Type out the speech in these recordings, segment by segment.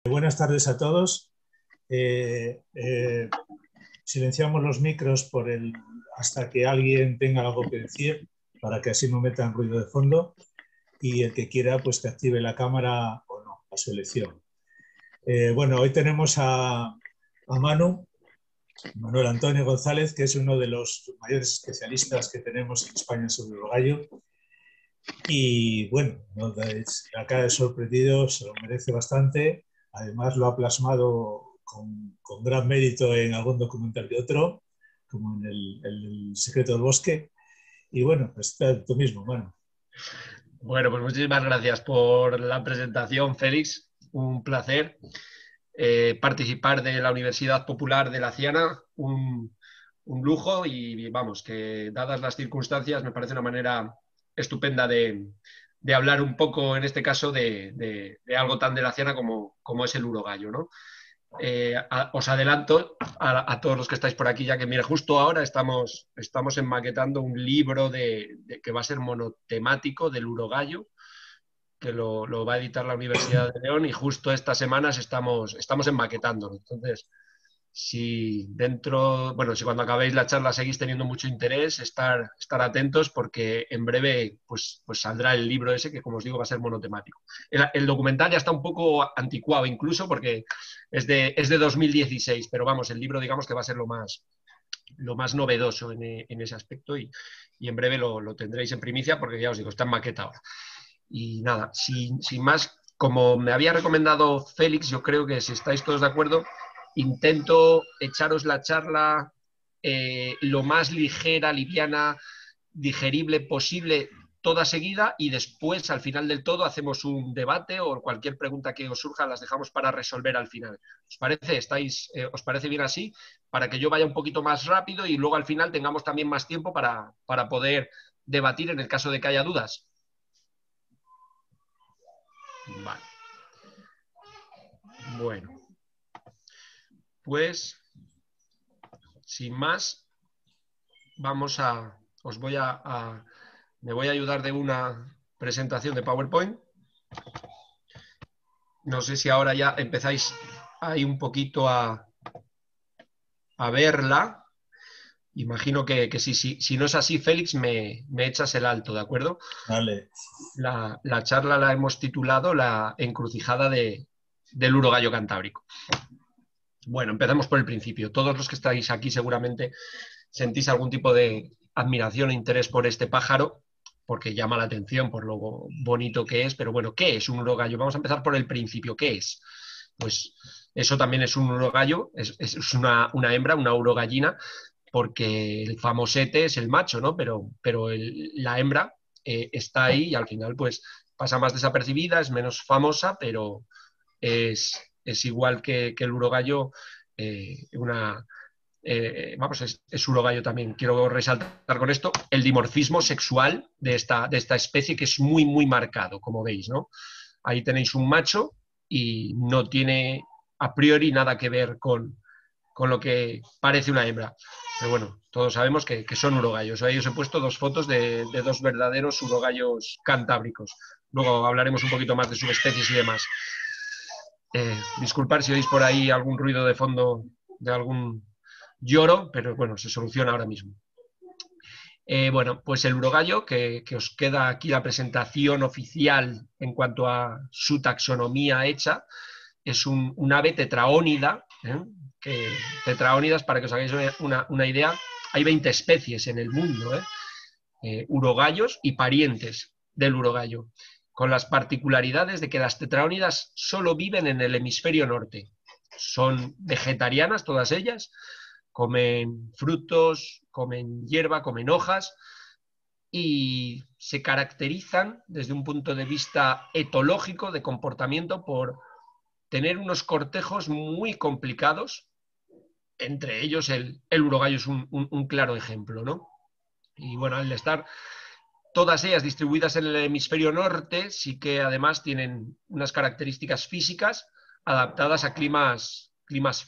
Buenas tardes a todos. Eh, eh, Silenciamos los micros hasta que alguien tenga algo que decir, para que así no metan ruido de fondo, y el que quiera, pues que active la cámara o no, a su elección. Bueno, hoy tenemos a Manuel Antonio González, que es uno de los mayores especialistas que tenemos en España sobre el gallo. Y bueno, no la cara de sorprendido, se lo merece bastante. Además, lo ha plasmado con gran mérito en algún documental que otro, como en el Secreto del Bosque. Y bueno, pues tú mismo, bueno. Bueno, pues muchísimas gracias por la presentación, Félix. Un placer participar de la Universidad Popular de La Ciana, un lujo y vamos, que dadas las circunstancias me parece una manera estupenda de hablar un poco, en este caso, de algo tan de La Ciana como es el urogallo, ¿no? Os adelanto a todos los que estáis por aquí, ya que, mira, justo ahora estamos enmaquetando un libro que va a ser monotemático del urogallo, que lo va a editar la Universidad de León, y justo estas semanas estamos enmaquetándolo. Entonces, si cuando acabéis la charla seguís teniendo mucho interés, estar atentos, porque en breve pues saldrá el libro ese, que, como os digo, va a ser monotemático. El documental ya está un poco anticuado incluso, porque es de 2016, pero vamos, el libro, digamos, que va a ser lo más novedoso en ese aspecto, y en breve lo tendréis en primicia, porque ya os digo, está en maqueta ahora. Y nada, sin más, como me había recomendado Félix, yo creo que, si estáis todos de acuerdo, intento echaros la charla lo más ligera, liviana, digerible posible, toda seguida, y después, al final del todo, hacemos un debate, o cualquier pregunta que os surja las dejamos para resolver al final. ¿Os parece? ¿Os parece bien así? Para que yo vaya un poquito más rápido y luego al final tengamos también más tiempo para poder debatir en el caso de que haya dudas. Vale. Bueno, pues sin más, me voy a ayudar de una presentación de PowerPoint. No sé si ahora ya empezáis ahí un poquito a verla. Imagino que si no es así, Félix, me echas el alto, ¿de acuerdo? Vale. La charla la hemos titulado La encrucijada del urogallo cantábrico. Bueno, empezamos por el principio. Todos los que estáis aquí seguramente sentís algún tipo de admiración e interés por este pájaro, porque llama la atención por lo bonito que es. Pero bueno, ¿qué es un urogallo? Vamos a empezar por el principio. ¿Qué es? Pues eso también es un urogallo, es una hembra, una urogallina, porque el famosete es el macho, ¿no? Pero la hembra está ahí, y al final pues pasa más desapercibida, es menos famosa, pero es igual que el urogallo, es urogallo también. Quiero resaltar con esto el dimorfismo sexual de esta especie, que es muy, muy marcado, como veis, ¿no? Ahí tenéis un macho y no tiene a priori nada que ver con lo que parece una hembra. Pero bueno, todos sabemos que son urogallos. Ahí os he puesto dos fotos de dos verdaderos urogallos cantábricos. Luego hablaremos un poquito más de subespecies y demás. Disculpad si oís por ahí algún ruido de fondo de algún lloro, pero bueno, se soluciona ahora mismo. Bueno, pues el urogallo, que os queda aquí la presentación oficial en cuanto a su taxonomía hecha, es un ave tetraónida, que tetraónidas, para que os hagáis una idea, hay 20 especies en el mundo, urogallos y parientes del urogallo, con las particularidades de que las tetraónidas solo viven en el hemisferio norte. Son vegetarianas todas ellas, comen frutos, comen hierba, comen hojas, y se caracterizan desde un punto de vista etológico, de comportamiento, por tener unos cortejos muy complicados. Entre ellos el urogallo es un claro ejemplo, ¿no? Y bueno, al estar todas ellas distribuidas en el hemisferio norte, sí que además tienen unas características físicas adaptadas a climas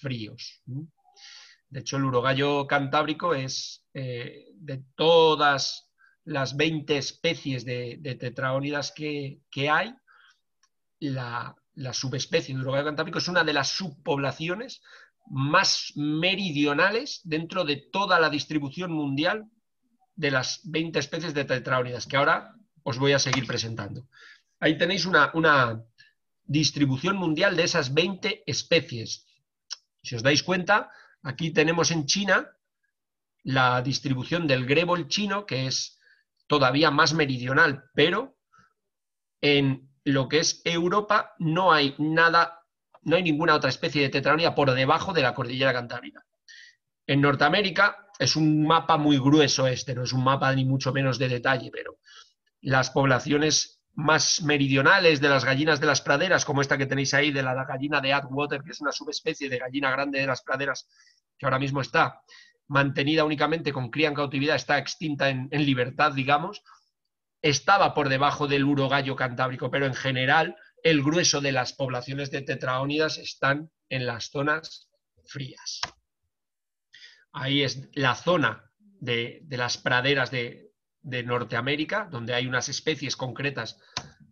fríos. De hecho, el urogallo cantábrico es, de todas las 20 especies de tetraónidas que hay, la la subespecie de urogallo cantábrico, es una de las subpoblaciones más meridionales dentro de toda la distribución mundial de las 20 especies de tetraónidas, que ahora os voy a seguir presentando. Ahí tenéis una distribución mundial de esas 20 especies. Si os dais cuenta, aquí tenemos en China la distribución del grébol chino, que es todavía más meridional, pero en lo que es Europa no hay nada, no hay ninguna otra especie de tetraónida por debajo de la cordillera cantábrica. En Norteamérica es un mapa muy grueso no es un mapa ni mucho menos de detalle, pero las poblaciones más meridionales de las gallinas de las praderas, como esta que tenéis ahí, de la gallina de Atwater, que es una subespecie de gallina grande de las praderas, que ahora mismo está mantenida únicamente con cría en cautividad, está extinta en libertad, digamos, estaba por debajo del urogallo cantábrico, pero en general el grueso de las poblaciones de tetraónidas están en las zonas frías. Ahí es la zona de las praderas de Norteamérica, donde hay unas especies concretas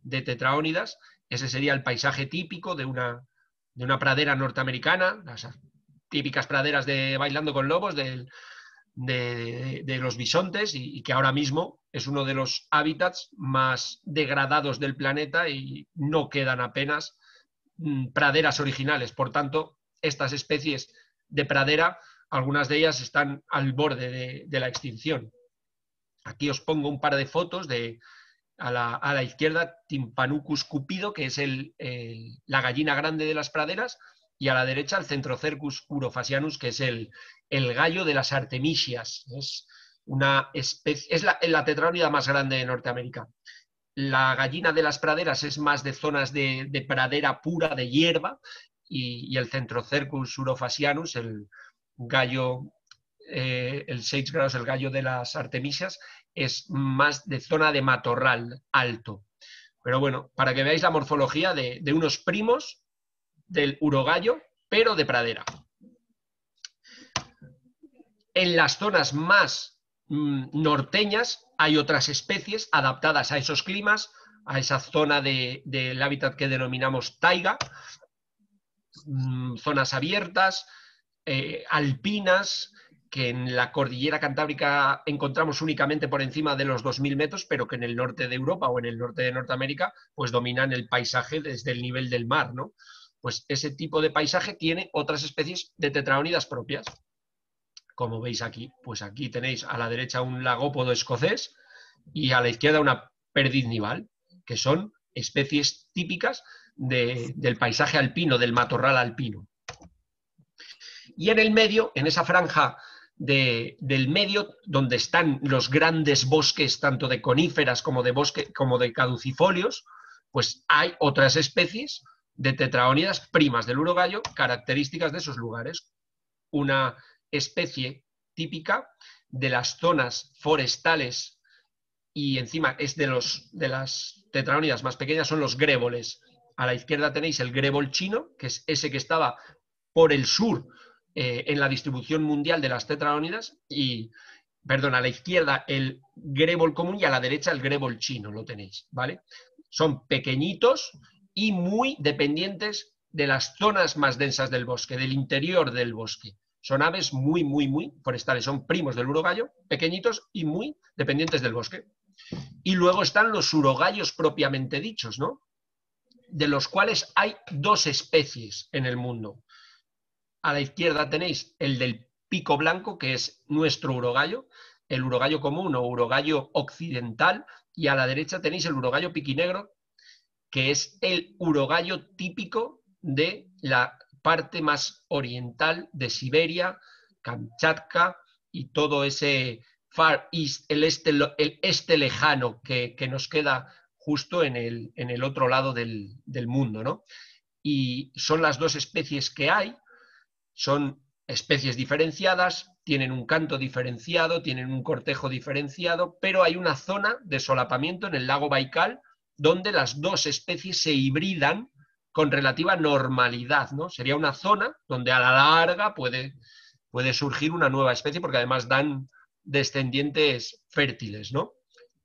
de tetraónidas. Ese sería el paisaje típico de una pradera norteamericana, las típicas praderas de Bailando con Lobos, de los bisontes, y que ahora mismo es uno de los hábitats más degradados del planeta y no quedan apenas praderas originales. Por tanto, estas especies de pradera, algunas de ellas están al borde de la extinción. Aquí os pongo un par de fotos a la izquierda, Tympanucus cupido, que es la gallina grande de las praderas, y a la derecha el Centrocercus urofasianus, que es el gallo de las artemisias. Es una especie, es la tetraónida más grande de Norteamérica. La gallina de las praderas es más de zonas de pradera pura, de hierba, y el Centrocercus urofasianus, el gallo, el 6 grados, el gallo de las artemisias, es más de zona de matorral alto. Pero bueno, para que veáis la morfología de unos primos del urogallo, pero de pradera. En las zonas más norteñas hay otras especies adaptadas a esos climas, a esa zona del hábitat que denominamos taiga, zonas abiertas, alpinas, que en la cordillera cantábrica encontramos únicamente por encima de los 2000 metros, pero que en el norte de Europa o en el norte de Norteamérica pues dominan el paisaje desde el nivel del mar, ¿no? Pues ese tipo de paisaje tiene otras especies de tetraónidas propias. Como veis aquí, pues aquí tenéis a la derecha un lagópodo escocés y a la izquierda una perdiz nival, que son especies típicas del paisaje alpino, del matorral alpino. Y en el medio, en esa franja del medio, donde están los grandes bosques, tanto de coníferas como de caducifolios, pues hay otras especies de tetraónidas primas del urogallo, características de esos lugares. Una especie típica de las zonas forestales, y encima es de las tetraónidas más pequeñas, son los gréboles. A la izquierda tenéis el grébol chino, que es ese que estaba por el sur en la distribución mundial de las tetraónidas, y, perdón, a la izquierda el grébol común y a la derecha el grébol chino, lo tenéis, ¿vale? Son pequeñitos y muy dependientes de las zonas más densas del bosque, del interior del bosque. Son aves muy, muy, muy forestales, son primos del urogallo, pequeñitos y muy dependientes del bosque. Y luego están los urogallos propiamente dichos, ¿no? De los cuales hay dos especies en el mundo. A la izquierda tenéis el del pico blanco, que es nuestro urogallo, el urogallo común o urogallo occidental, y a la derecha tenéis el urogallo piquinegro, que es el urogallo típico de la parte más oriental de Siberia, Kamchatka y todo ese Far East, el este lejano que nos queda justo en el otro lado del mundo, ¿no? Y son las dos especies que hay, son especies diferenciadas, tienen un canto diferenciado, tienen un cortejo diferenciado, pero hay una zona de solapamiento en el lago Baikal donde las dos especies se hibridan con relativa normalidad, ¿no? Sería una zona donde a la larga puede surgir una nueva especie, porque además dan descendientes fértiles, ¿no?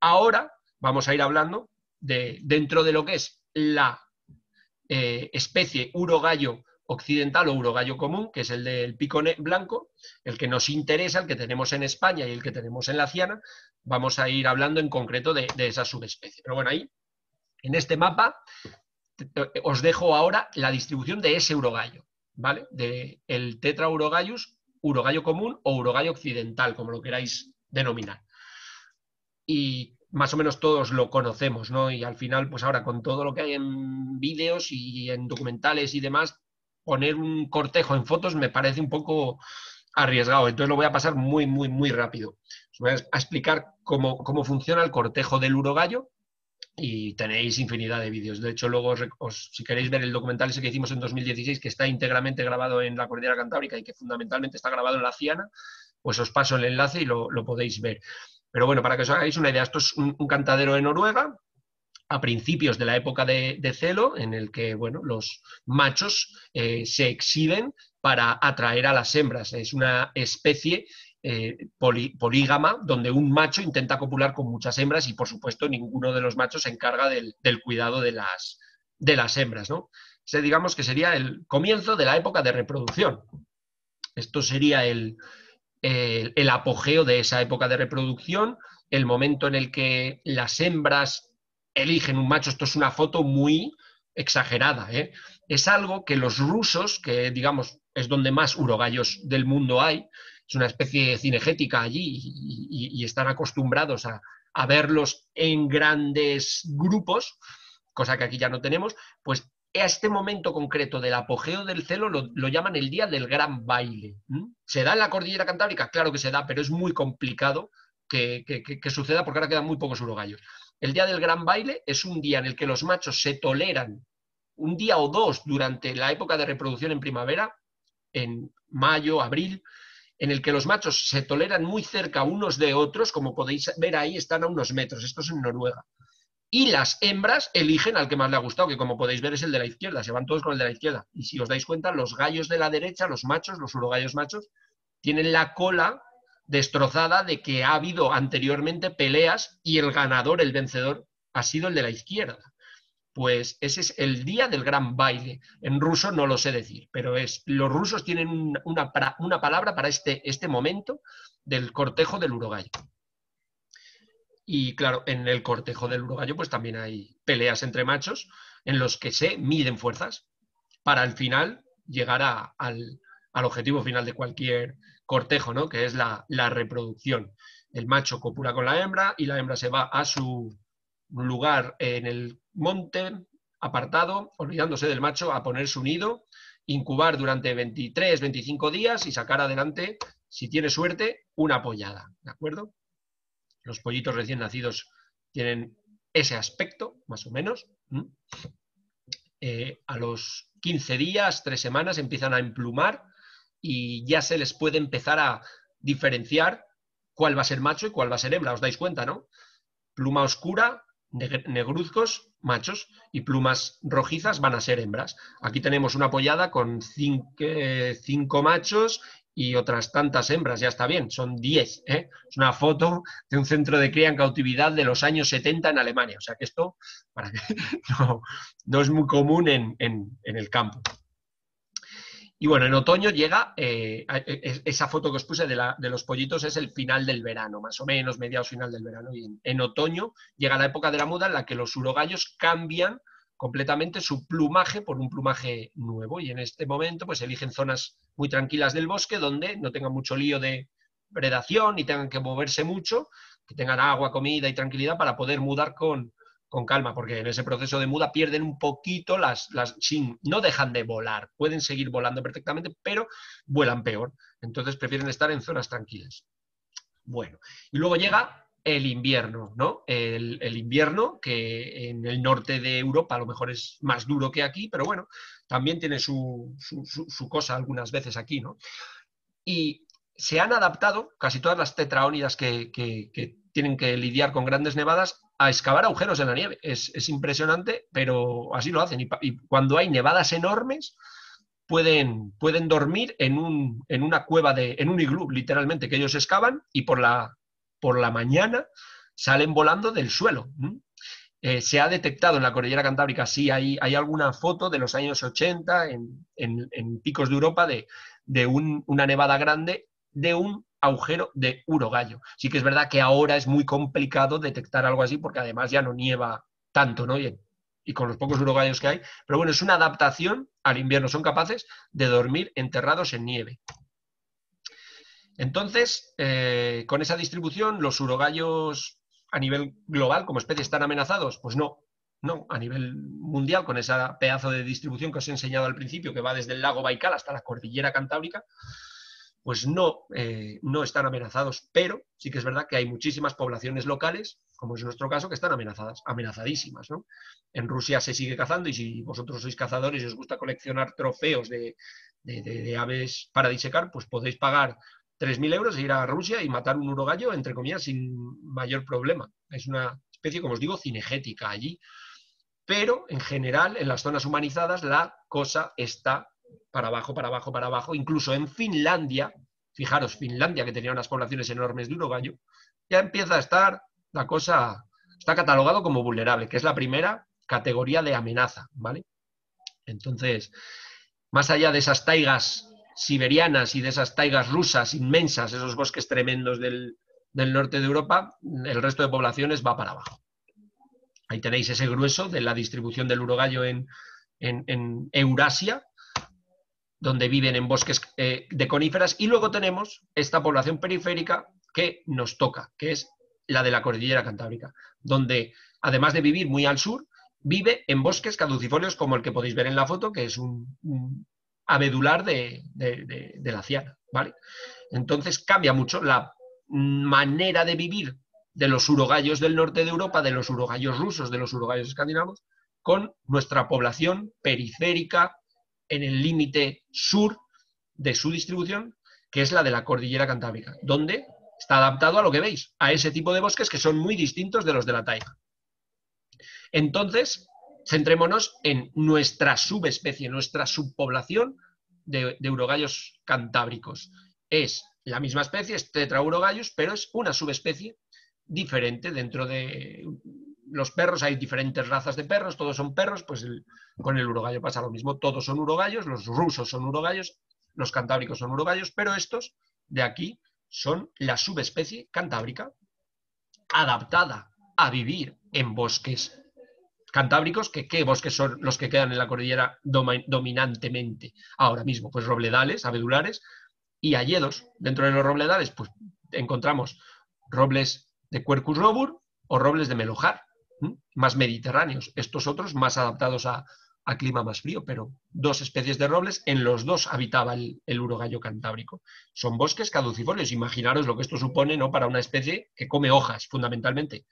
Ahora vamos a ir hablando dentro de lo que es la especie urogallo occidental o urogallo común, que es el del pico blanco, el que nos interesa, el que tenemos en España y el que tenemos en la Ciana. Vamos a ir hablando en concreto de esa subespecie. Pero bueno, ahí, en este mapa, os dejo ahora la distribución de ese urogallo, ¿vale? Del Tetra urogallus, urogallo común o urogallo occidental, como lo queráis denominar. Y más o menos todos lo conocemos, ¿no? Y al final, pues ahora con todo lo que hay en vídeos y en documentales y demás, poner un cortejo en fotos me parece un poco arriesgado. Entonces lo voy a pasar muy, muy, muy rápido. Os voy a explicar cómo funciona el cortejo del urogallo y tenéis infinidad de vídeos. De hecho, luego, si queréis ver el documental ese que hicimos en 2016, que está íntegramente grabado en la Cordillera Cantábrica y que fundamentalmente está grabado en la Ciana, pues os paso el enlace y lo podéis ver. Pero bueno, para que os hagáis una idea, esto es un cantadero de Noruega, a principios de la época de celo, en el que bueno, los machos se exhiben para atraer a las hembras. Es una especie polígama, donde un macho intenta copular con muchas hembras y, por supuesto, ninguno de los machos se encarga del cuidado de las hembras, ¿no? Digamos que sería el comienzo de la época de reproducción. Esto sería el apogeo de esa época de reproducción, el momento en el que las hembras eligen un macho. Esto es una foto muy exagerada, ¿eh? Es algo que los rusos, que digamos es donde más urogallos del mundo hay, es una especie cinegética allí y están acostumbrados a verlos en grandes grupos, cosa que aquí ya no tenemos, pues a este momento concreto del apogeo del celo lo llaman el día del gran baile. ¿Se da en la Cordillera Cantábrica? Claro que se da, pero es muy complicado que suceda porque ahora quedan muy pocos urogallos. El día del gran baile es un día en el que los machos se toleran un día o dos durante la época de reproducción en primavera, en mayo, abril, en el que los machos se toleran muy cerca unos de otros, como podéis ver ahí, están a unos metros, esto es en Noruega. Y las hembras eligen al que más le ha gustado, que como podéis ver es el de la izquierda, se van todos con el de la izquierda. Y si os dais cuenta, los gallos de la derecha, los machos, los urogallos machos, tienen la cola destrozada de que ha habido anteriormente peleas y el ganador, el vencedor, ha sido el de la izquierda. Pues ese es el día del gran baile. En ruso no lo sé decir, pero los rusos tienen una palabra para este momento del cortejo del urogallo. Y claro, en el cortejo del urogallo pues también hay peleas entre machos en los que se miden fuerzas para al final llegar al objetivo final de cualquier cortejo, ¿no? Que es la reproducción. El macho copula con la hembra y la hembra se va a su lugar en el monte apartado, olvidándose del macho, a poner su nido, incubar durante 23, 25 días y sacar adelante, si tiene suerte, una pollada, ¿de acuerdo? Los pollitos recién nacidos tienen ese aspecto, más o menos. A los 15 días, 3 semanas, empiezan a emplumar y ya se les puede empezar a diferenciar cuál va a ser macho y cuál va a ser hembra. ¿Os dais cuenta, no? Pluma oscura, negruzcos, machos, y plumas rojizas van a ser hembras. Aquí tenemos una pollada con 5 machos y otras tantas hembras, ya está bien, son 10. Es una foto de un centro de cría en cautividad de los años 70 en Alemania, o sea que esto no es muy común en el campo. Y bueno, en otoño llega, esa foto que os puse de los pollitos es el final del verano, más o menos, mediados final del verano, y en otoño llega la época de la muda en la que los urogallos cambian completamente su plumaje por un plumaje nuevo, y en este momento pues eligen zonas muy tranquilas del bosque donde no tengan mucho lío de predación ni tengan que moverse mucho, que tengan agua, comida y tranquilidad para poder mudar con calma, porque en ese proceso de muda pierden un poquito no dejan de volar, pueden seguir volando perfectamente, pero vuelan peor, entonces prefieren estar en zonas tranquilas. Bueno, y luego llega el invierno, ¿no? El invierno, que en el norte de Europa a lo mejor es más duro que aquí, pero bueno, también tiene su cosa algunas veces aquí, ¿no? Y se han adaptado casi todas las tetraónidas que tienen que lidiar con grandes nevadas a excavar agujeros en la nieve. Es impresionante, pero así lo hacen. Y cuando hay nevadas enormes, pueden dormir en una cueva, en un iglú, literalmente, que ellos excavan y por la mañana salen volando del suelo. Se ha detectado en la cordillera Cantábrica, sí, hay alguna foto de los años 80 en picos de Europa de una nevada grande de un agujero de urogallo. Sí que es verdad que ahora es muy complicado detectar algo así porque además ya no nieva tanto, ¿no? Y con los pocos urogallos que hay. Pero bueno, es una adaptación al invierno. Son capaces de dormir enterrados en nieve. Entonces, con esa distribución, los urogallos a nivel global como especie están amenazados. Pues no, no, a nivel mundial, con ese pedazo de distribución que os he enseñado al principio, que va desde el lago Baikal hasta la cordillera Cantábrica, pues no, no están amenazados, pero sí que es verdad que hay muchísimas poblaciones locales, como es nuestro caso, que están amenazadas, amenazadísimas, ¿no? En Rusia se sigue cazando y si vosotros sois cazadores y os gusta coleccionar trofeos de aves para disecar, pues podéis pagar 3.000 euros e ir a Rusia y matar un urogallo, entre comillas, sin mayor problema. Es una especie, como os digo, cinegética allí. Pero, en general, en las zonas humanizadas, la cosa está para abajo, para abajo, para abajo. Incluso en Finlandia, fijaros, Finlandia, que tenía unas poblaciones enormes de urogallo, ya empieza a estar la cosa, está catalogado como vulnerable, que es la primera categoría de amenaza, ¿vale? Entonces, más allá de esas taigas siberianas y de esas taigas rusas inmensas, esos bosques tremendos del norte de Europa, el resto de poblaciones va para abajo. Ahí tenéis ese grueso de la distribución del urogallo en Eurasia, donde viven en bosques de coníferas, y luego tenemos esta población periférica que nos toca, que es la de la cordillera Cantábrica, donde, además de vivir muy al sur, vive en bosques caducifolios como el que podéis ver en la foto, que es un abedular de la ciana, ¿vale? Entonces cambia mucho la manera de vivir de los urogallos del norte de Europa, de los urogallos rusos, de los urogallos escandinavos, con nuestra población periférica en el límite sur de su distribución, que es la de la cordillera Cantábrica, donde está adaptado a lo que veis, a ese tipo de bosques que son muy distintos de los de la taiga. Entonces, centrémonos en nuestra subespecie, nuestra subpoblación de urogallos cantábricos. Es la misma especie, es Tetraurogallus, pero es una subespecie diferente dentro de los perros. Hay diferentes razas de perros, todos son perros, pues con el urogallo pasa lo mismo, todos son urogallos, los rusos son urogallos, los cantábricos son urogallos, pero estos de aquí son la subespecie cantábrica adaptada a vivir en bosques cantábricos, que ¿qué bosques son los que quedan en la cordillera dominantemente ahora mismo? Pues robledales, abedulares y hayedos. Dentro de los robledales, pues encontramos robles de Quercus robur o robles de Melojar, más mediterráneos. Estos otros más adaptados a clima más frío, pero dos especies de robles, en los dos habitaba el urogallo cantábrico. Son bosques caducifolios. Imaginaros lo que esto supone, ¿no?, para una especie que come hojas, fundamentalmente,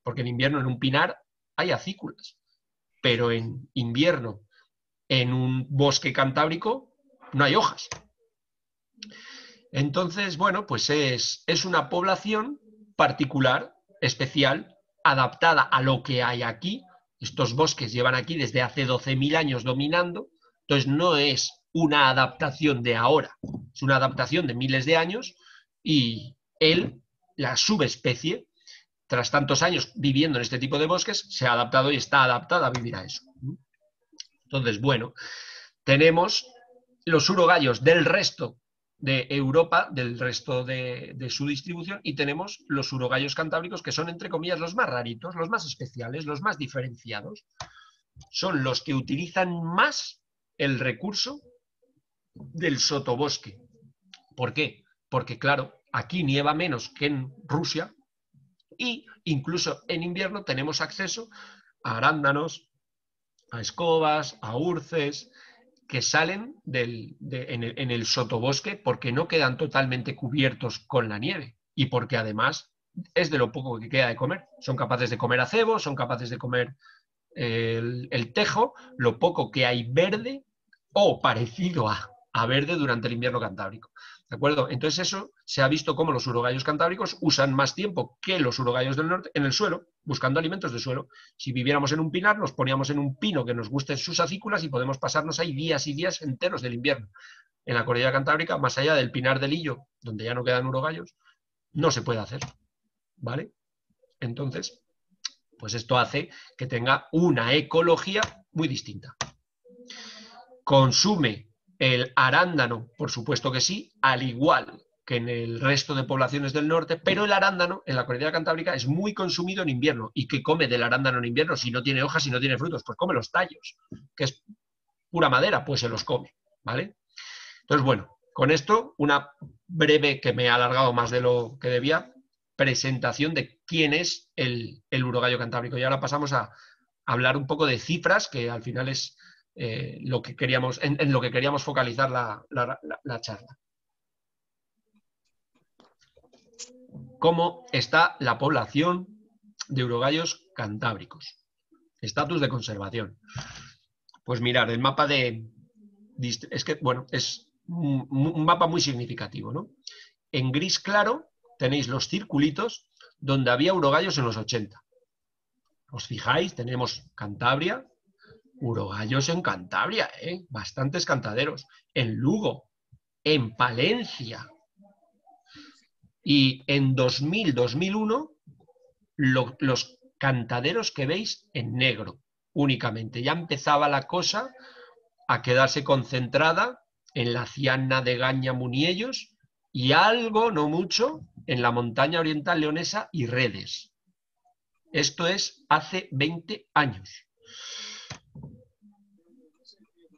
porque en invierno en un pinar hay acículas, pero en invierno en un bosque cantábrico no hay hojas. Entonces, bueno, pues es una población particular, especial, adaptada a lo que hay aquí. Estos bosques llevan aquí desde hace 12.000 años dominando, entonces no es una adaptación de ahora, es una adaptación de miles de años y él, la subespecie, tras tantos años viviendo en este tipo de bosques, se ha adaptado y está adaptada a vivir a eso. Entonces, bueno, tenemos los urogallos del resto de Europa, del resto de su distribución, y tenemos los urogallos cantábricos, que son, entre comillas, los más raritos, los más especiales, los más diferenciados. Son los que utilizan más el recurso del sotobosque. ¿Por qué? Porque, claro, aquí nieva menos que en Rusia y incluso en invierno tenemos acceso a arándanos, a escobas, a urces, que salen en el sotobosque porque no quedan totalmente cubiertos con la nieve y porque además es de lo poco que queda de comer. Son capaces de comer acebo, son capaces de comer el tejo, lo poco que hay verde o parecido a verde durante el invierno cantábrico. ¿De acuerdo? Entonces eso se ha visto como los urogallos cantábricos usan más tiempo que los urogallos del norte en el suelo, buscando alimentos de suelo. Si viviéramos en un pinar, nos poníamos en un pino que nos gusten sus acículas y podemos pasarnos ahí días y días enteros del invierno. En la cordillera cantábrica, más allá del pinar del Illo, donde ya no quedan urogallos, no se puede hacer. ¿Vale? Entonces, Pues esto hace que tenga una ecología muy distinta. ¿Consume el arándano? Por supuesto que sí, al igual que en el resto de poblaciones del norte, pero el arándano en la cordillera cantábrica es muy consumido en invierno. ¿Y qué come del arándano en invierno si no tiene hojas, si no tiene frutos? Pues come los tallos, que es pura madera, pues se los come, ¿vale? Entonces, bueno, con esto, una breve, que me he alargado más de lo que debía, presentación de quién es el urogallo cantábrico. Y ahora pasamos a hablar un poco de cifras, que al final es lo que queríamos, en lo que queríamos focalizar la charla. ¿Cómo está la población de urogallos cantábricos? Estatus de conservación. Pues mirar, el mapa de... Es que, bueno, es un mapa muy significativo, ¿no? En gris claro tenéis los circulitos donde había urogallos en los 80. ¿Os fijáis? Tenemos Cantabria, urogallos en Cantabria, bastantes cantaderos. En Lugo, en Palencia. Y en 2000, 2001, los cantaderos que veis en negro únicamente. Ya empezaba la cosa a quedarse concentrada en la Ciana de Gaña Muniellos y algo, no mucho, en la montaña oriental leonesa y Redes. Esto es hace 20 años.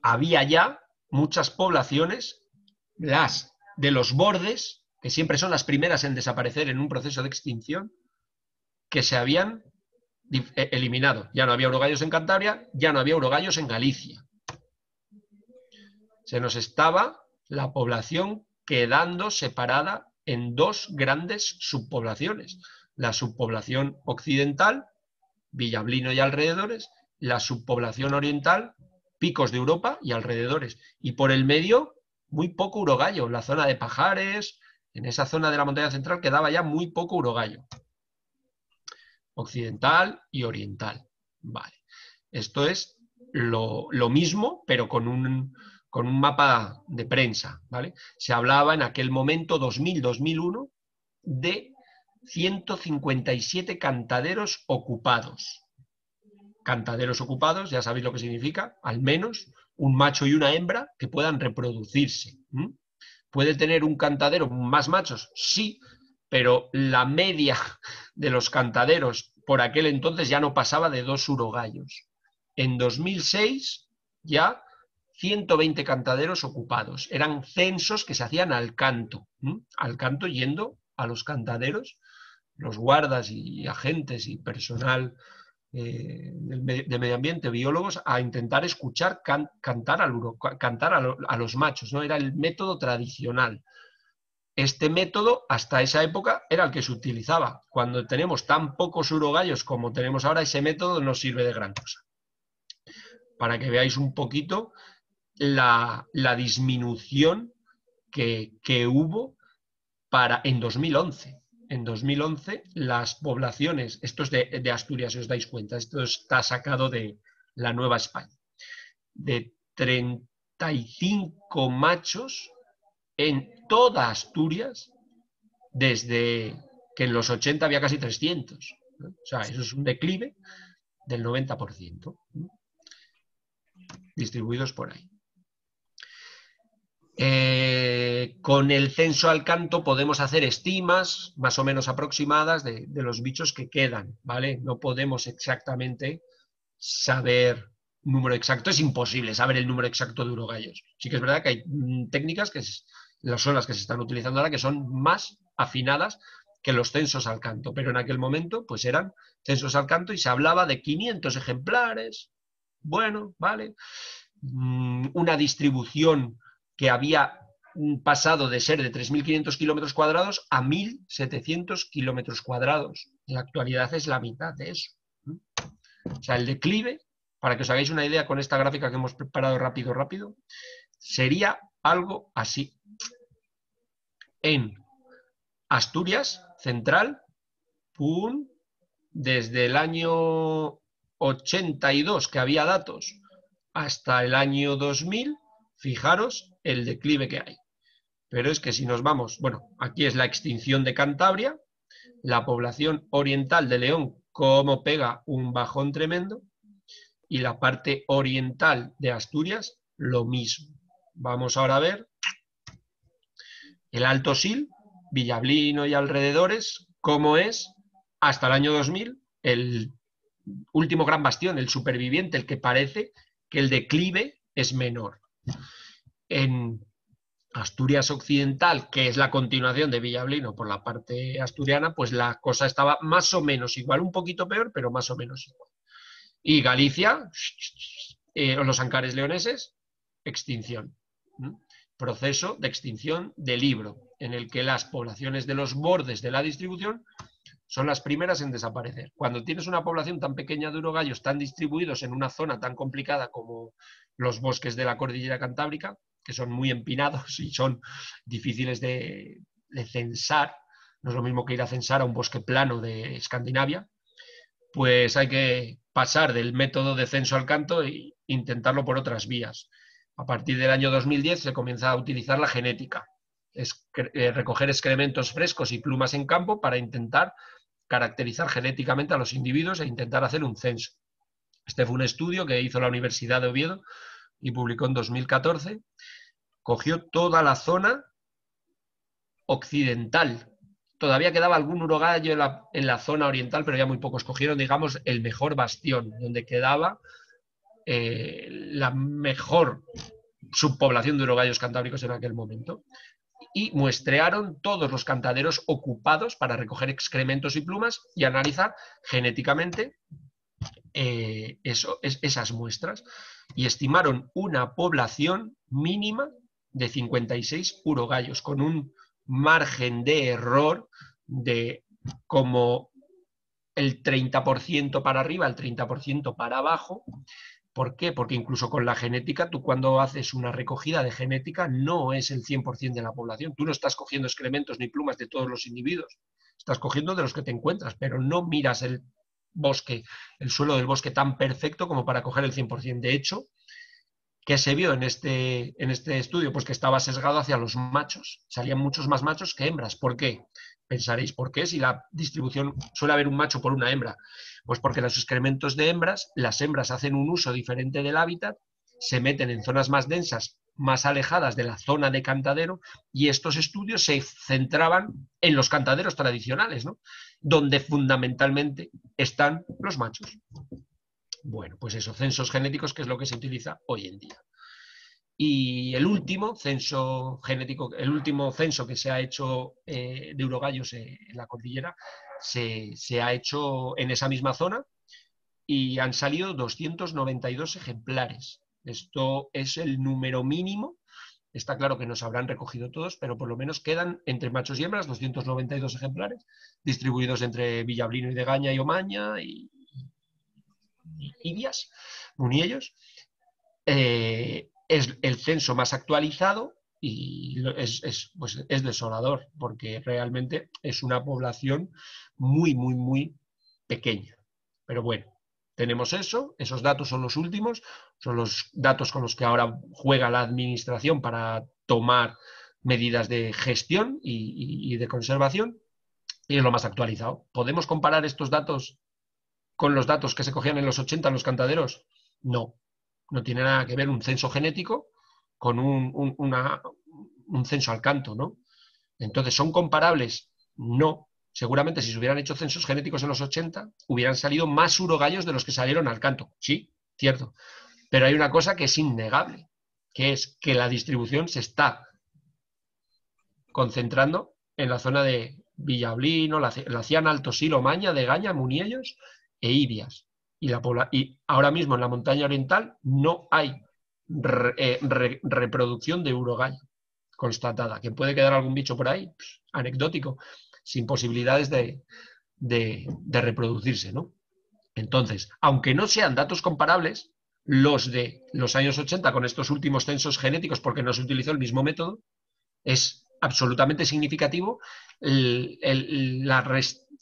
Había ya muchas poblaciones, las de los bordes, que siempre son las primeras en desaparecer en un proceso de extinción, que se habían eliminado. Ya no había urogallos en Cantabria, ya no había urogallos en Galicia. Se nos estaba la población quedando separada en dos grandes subpoblaciones. La subpoblación occidental, Villablino y alrededores, la subpoblación oriental, Picos de Europa y alrededores. Y por el medio, muy poco urogallo. La zona de Pajares, en esa zona de la montaña central quedaba ya muy poco urogallo. Occidental y oriental. Vale. Esto es lo mismo, pero con un mapa de prensa, ¿vale? Se hablaba en aquel momento, 2000-2001, de 157 cantaderos ocupados. Cantaderos ocupados, ya sabéis lo que significa, al menos un macho y una hembra que puedan reproducirse. ¿Puede tener un cantadero más machos? Sí, pero la media de los cantaderos por aquel entonces ya no pasaba de 2 urogallos. En 2006 ya 120 cantaderos ocupados. Eran censos que se hacían al canto yendo a los cantaderos, los guardas y agentes y personal de medio ambiente, biólogos, a intentar escuchar cantar a los machos, ¿no? Era el método tradicional. Este método, hasta esa época, era el que se utilizaba. Cuando tenemos tan pocos urogallos como tenemos ahora, ese método no sirve de gran cosa. Para que veáis un poquito la disminución que hubo en 2011. En 2011 las poblaciones, esto es de Asturias, si os dais cuenta, esto está sacado de la Nueva España, de 35 machos en toda Asturias, desde que en los 80 había casi 300. ¿No? O sea, eso es un declive del 90%, ¿no? Distribuidos por ahí. Con el censo al canto podemos hacer estimas más o menos aproximadas de los bichos que quedan, ¿vale? No podemos exactamente saber número exacto, es imposible saber el número exacto de urogallos. Sí que es verdad que hay técnicas que son las que se están utilizando ahora, que son más afinadas que los censos al canto, pero en aquel momento pues eran censos al canto y se hablaba de 500 ejemplares, bueno, ¿vale? Una distribución que había pasado de ser de 3.500 kilómetros cuadrados a 1.700 kilómetros cuadrados. En la actualidad es la mitad de eso. O sea, el declive, para que os hagáis una idea con esta gráfica que hemos preparado rápido, sería algo así. En Asturias Central, desde el año 82, que había datos, hasta el año 2000, fijaros el declive que hay. Pero es que si nos vamos, bueno, aquí es la extinción de Cantabria, la población oriental de León cómo pega un bajón tremendo, y la parte oriental de Asturias, lo mismo. Vamos ahora a ver el Alto Sil, Villablino y alrededores, cómo es hasta el año 2000 el último gran bastión, el superviviente, el que parece que el declive es menor. En Asturias Occidental, que es la continuación de Villablino por la parte asturiana, pues la cosa estaba más o menos igual, un poquito peor, pero más o menos igual. Y Galicia, los Ancares leoneses, extinción. Proceso de extinción del Ebro, en el que las poblaciones de los bordes de la distribución son las primeras en desaparecer. Cuando tienes una población tan pequeña de urogallos tan distribuidos en una zona tan complicada como los bosques de la cordillera cantábrica, que son muy empinados y son difíciles de censar, no es lo mismo que ir a censar a un bosque plano de Escandinavia, pues hay que pasar del método de censo al canto e intentarlo por otras vías. A partir del año 2010 se comienza a utilizar la genética, recoger excrementos frescos y plumas en campo para intentar caracterizar genéticamente a los individuos e intentar hacer un censo. Este fue un estudio que hizo la Universidad de Oviedo y publicó en 2014. Cogió toda la zona occidental. Todavía quedaba algún urogallo en la zona oriental, pero ya muy pocos. Cogieron, digamos, el mejor bastión, donde quedaba la mejor subpoblación de urogallos cantábricos en aquel momento. Y muestrearon todos los cantaderos ocupados para recoger excrementos y plumas y analizar genéticamente esas muestras. Y estimaron una población mínima de 56 urogallos, con un margen de error de como el 30% para arriba, el 30% para abajo. ¿Por qué? Porque incluso con la genética, tú cuando haces una recogida de genética no es el 100% de la población. Tú no estás cogiendo excrementos ni plumas de todos los individuos. Estás cogiendo de los que te encuentras, pero no miras el bosque, el suelo del bosque tan perfecto como para coger el 100%. De hecho, ¿qué se vio en este estudio? Pues que estaba sesgado hacia los machos. Salían muchos más machos que hembras. ¿Por qué? Pensaréis, ¿por qué? Si la distribución suele haber un macho por una hembra. Pues porque los excrementos de hembras, las hembras hacen un uso diferente del hábitat, se meten en zonas más densas, más alejadas de la zona de cantadero, y estos estudios se centraban en los cantaderos tradicionales, ¿no? Donde fundamentalmente están los machos. Bueno, pues eso, censos genéticos, que es lo que se utiliza hoy en día. Y el último censo genético, el último censo que se ha hecho de urogallos en la cordillera, se ha hecho en esa misma zona y han salido 292 ejemplares. Esto es el número mínimo. Está claro que no se habrán recogido todos, pero por lo menos quedan entre machos y hembras 292 ejemplares, distribuidos entre Villablino y Degaña y Omaña y Ibias, Muniellos. Es el censo más actualizado y pues es desolador, porque realmente es una población muy, muy, muy pequeña. Pero bueno, tenemos eso, esos datos son los últimos, son los datos con los que ahora juega la administración para tomar medidas de gestión y de conservación, y es lo más actualizado. ¿Podemos comparar estos datos con los datos que se cogían en los 80 en los cantaderos? No. No tiene nada que ver un censo genético con un censo al canto, ¿no? Entonces, ¿son comparables? No. Seguramente si se hubieran hecho censos genéticos en los 80, hubieran salido más urogallos de los que salieron al canto. Sí, cierto. Pero hay una cosa que es innegable, que es que la distribución se está concentrando en la zona de Villablino, la Ciana, Alto Sil, Omaña, Degaña, Muniellos e Ibias. Y ahora mismo en la montaña oriental no hay reproducción de urogallo constatada. Que puede quedar algún bicho por ahí, anecdótico, sin posibilidades de reproducirse, ¿no? Entonces, aunque no sean datos comparables, los de los años 80 con estos últimos censos genéticos, porque no se utilizó el mismo método, es absolutamente significativo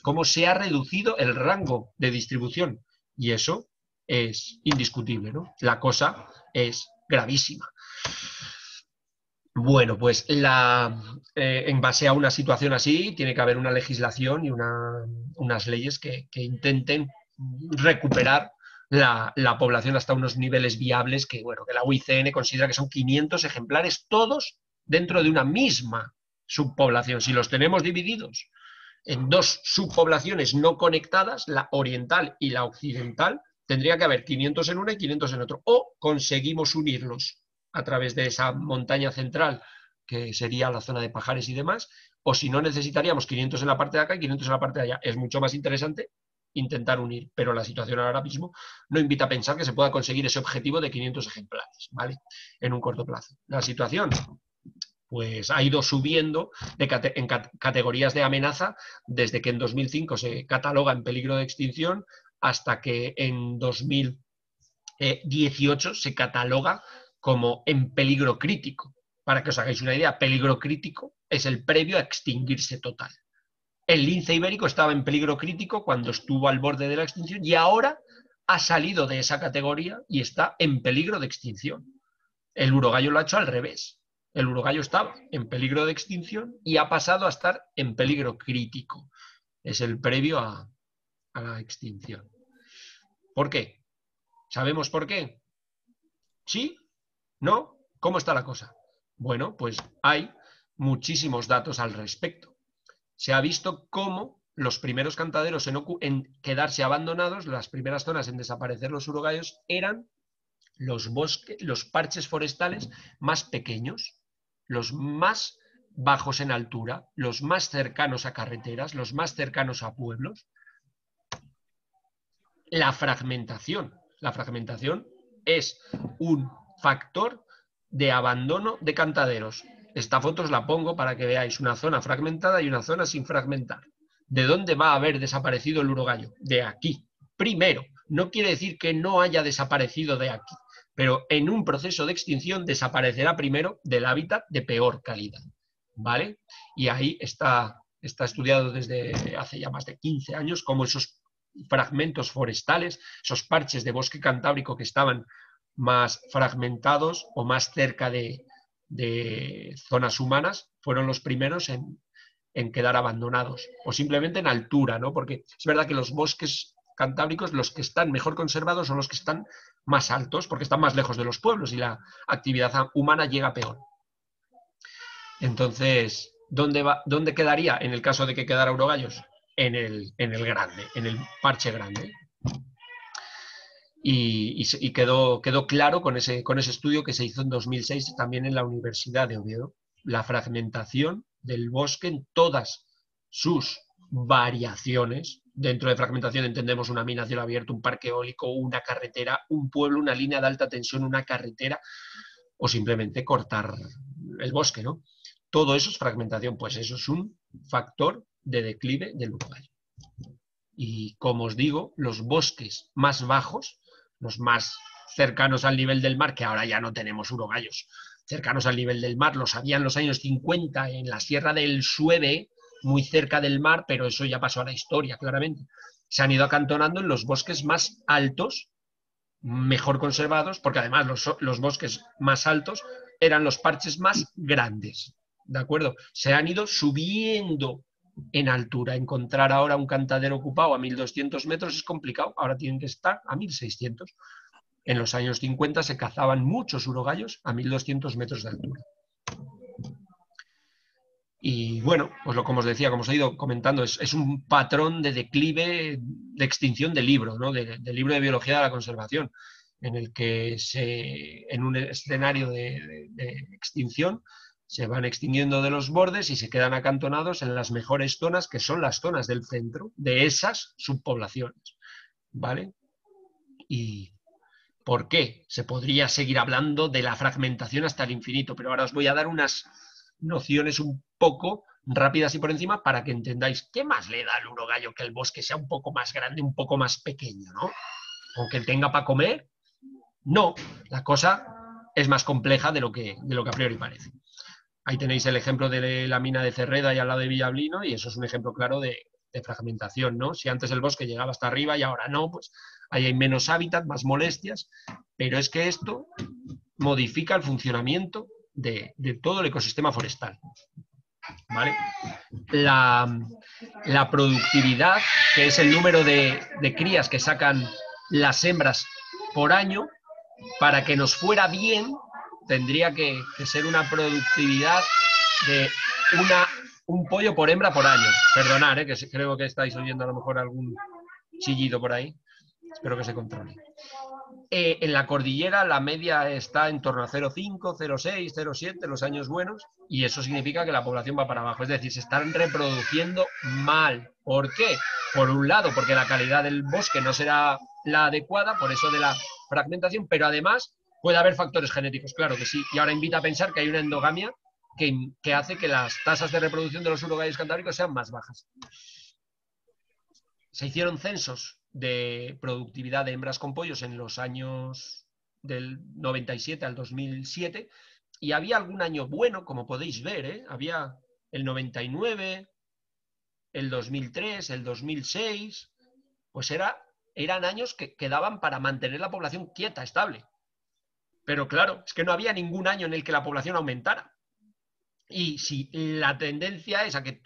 cómo se ha reducido el rango de distribución. Y eso es indiscutible, ¿no? La cosa es gravísima. Bueno, pues en base a una situación así, tiene que haber una legislación y unas leyes que intenten recuperar la población hasta unos niveles viables que, bueno, que la UICN considera que son 500 ejemplares, todos dentro de una misma subpoblación. Si los tenemos divididos en dos subpoblaciones no conectadas, la oriental y la occidental, tendría que haber 500 en una y 500 en otro. O conseguimos unirlos a través de esa montaña central, que sería la zona de Pajares y demás, o si no, necesitaríamos 500 en la parte de acá y 500 en la parte de allá. Es mucho más interesante intentar unir, pero la situación ahora mismo no invita a pensar que se pueda conseguir ese objetivo de 500 ejemplares, ¿vale? En un corto plazo. La situación pues ha ido subiendo en categorías de amenaza desde que en 2005 se cataloga en peligro de extinción hasta que en 2018 se cataloga como en peligro crítico. Para que os hagáis una idea, peligro crítico es el previo a extinguirse total. El lince ibérico estaba en peligro crítico cuando estuvo al borde de la extinción y ahora ha salido de esa categoría y está en peligro de extinción. El urogallo lo ha hecho al revés. El urogallo estaba en peligro de extinción y ha pasado a estar en peligro crítico. Es el previo a la extinción. ¿Por qué? ¿Sabemos por qué? ¿Sí? ¿No? ¿Cómo está la cosa? Bueno, pues hay muchísimos datos al respecto. Se ha visto cómo los primeros cantaderos en quedarse abandonados, las primeras zonas en desaparecer los urogallos, eran los bosques, los parches forestales más pequeños, los más bajos en altura, los más cercanos a carreteras, los más cercanos a pueblos. La fragmentación es un factor de abandono de cantaderos. Esta foto os la pongo para que veáis una zona fragmentada y una zona sin fragmentar. ¿De dónde va a haber desaparecido el urogallo? De aquí. Primero, no quiere decir que no haya desaparecido de aquí, pero en un proceso de extinción desaparecerá primero del hábitat de peor calidad, ¿vale? Y ahí está estudiado desde hace ya más de 15 años cómo esos fragmentos forestales, esos parches de bosque cantábrico que estaban más fragmentados o más cerca de zonas humanas, fueron los primeros en quedar abandonados, o simplemente en altura, ¿no? Porque es verdad que los bosques cantábricos, los que están mejor conservados son los que están más altos, porque están más lejos de los pueblos y la actividad humana llega peor. Entonces, ¿dónde quedaría en el caso de que quedara urogallos? En el grande, en el parche grande. Y quedó claro con ese estudio que se hizo en 2006 también en la Universidad de Oviedo, la fragmentación del bosque en todas sus variaciones. Dentro de fragmentación entendemos una mina a cielo abierto, un parque eólico, una carretera, un pueblo, una línea de alta tensión, una carretera, o simplemente cortar el bosque, ¿no? Todo eso es fragmentación, pues eso es un factor de declive del urogallo. Y como os digo, los bosques más bajos, los más cercanos al nivel del mar, que ahora ya no tenemos urogallos cercanos al nivel del mar, los había en los años 50 en la Sierra del Sueve, muy cerca del mar, pero eso ya pasó a la historia, claramente. Se han ido acantonando en los bosques más altos, mejor conservados, porque además los bosques más altos eran los parches más grandes, ¿de acuerdo? Se han ido subiendo en altura. Encontrar ahora un cantadero ocupado a 1.200 metros es complicado, ahora tienen que estar a 1.600. En los años 50 se cazaban muchos urogallos a 1.200 metros de altura. Y bueno, pues como os decía, como os he ido comentando, es un patrón de declive, de extinción del libro, ¿no? del libro de biología de la conservación, en el que en un escenario de extinción se van extinguiendo de los bordes y se quedan acantonados en las mejores zonas, que son las zonas del centro de esas subpoblaciones, ¿vale? ¿Y por qué? Se podría seguir hablando de la fragmentación hasta el infinito, pero ahora os voy a dar unas nociones un poco rápidas y por encima para que entendáis qué más le da al urogallo que el bosque sea un poco más grande, un poco más pequeño, ¿no? Aunque tenga para comer, no, la cosa es más compleja de lo que a priori parece. Ahí tenéis el ejemplo de la mina de Cerreda y al lado de Villablino, y eso es un ejemplo claro de fragmentación, ¿no? Si antes el bosque llegaba hasta arriba y ahora no, pues ahí hay menos hábitat, más molestias, pero es que esto modifica el funcionamiento de todo el ecosistema forestal. ¿Vale? La productividad, que es el número de crías que sacan las hembras por año, para que nos fuera bien, tendría que ser una productividad de un pollo por hembra por año. Perdonad, que creo que estáis oyendo a lo mejor algún chillido por ahí. Espero que se controle. En la cordillera la media está en torno a 0,5, 0,6, 0,7 los años buenos, y eso significa que la población va para abajo. Es decir, se están reproduciendo mal. ¿Por qué? Por un lado, porque la calidad del bosque no será la adecuada, por eso de la fragmentación, pero además puede haber factores genéticos, claro que sí. Y ahora invita a pensar que hay una endogamia que hace que las tasas de reproducción de los urogallos cantábricos sean más bajas. Se hicieron censos de productividad de hembras con pollos en los años del 97 al 2007, y había algún año bueno, como podéis ver, había el 99, el 2003, el 2006, pues eran años que daban para mantener la población quieta, estable. Pero claro, es que no había ningún año en el que la población aumentara. Y si la tendencia es a que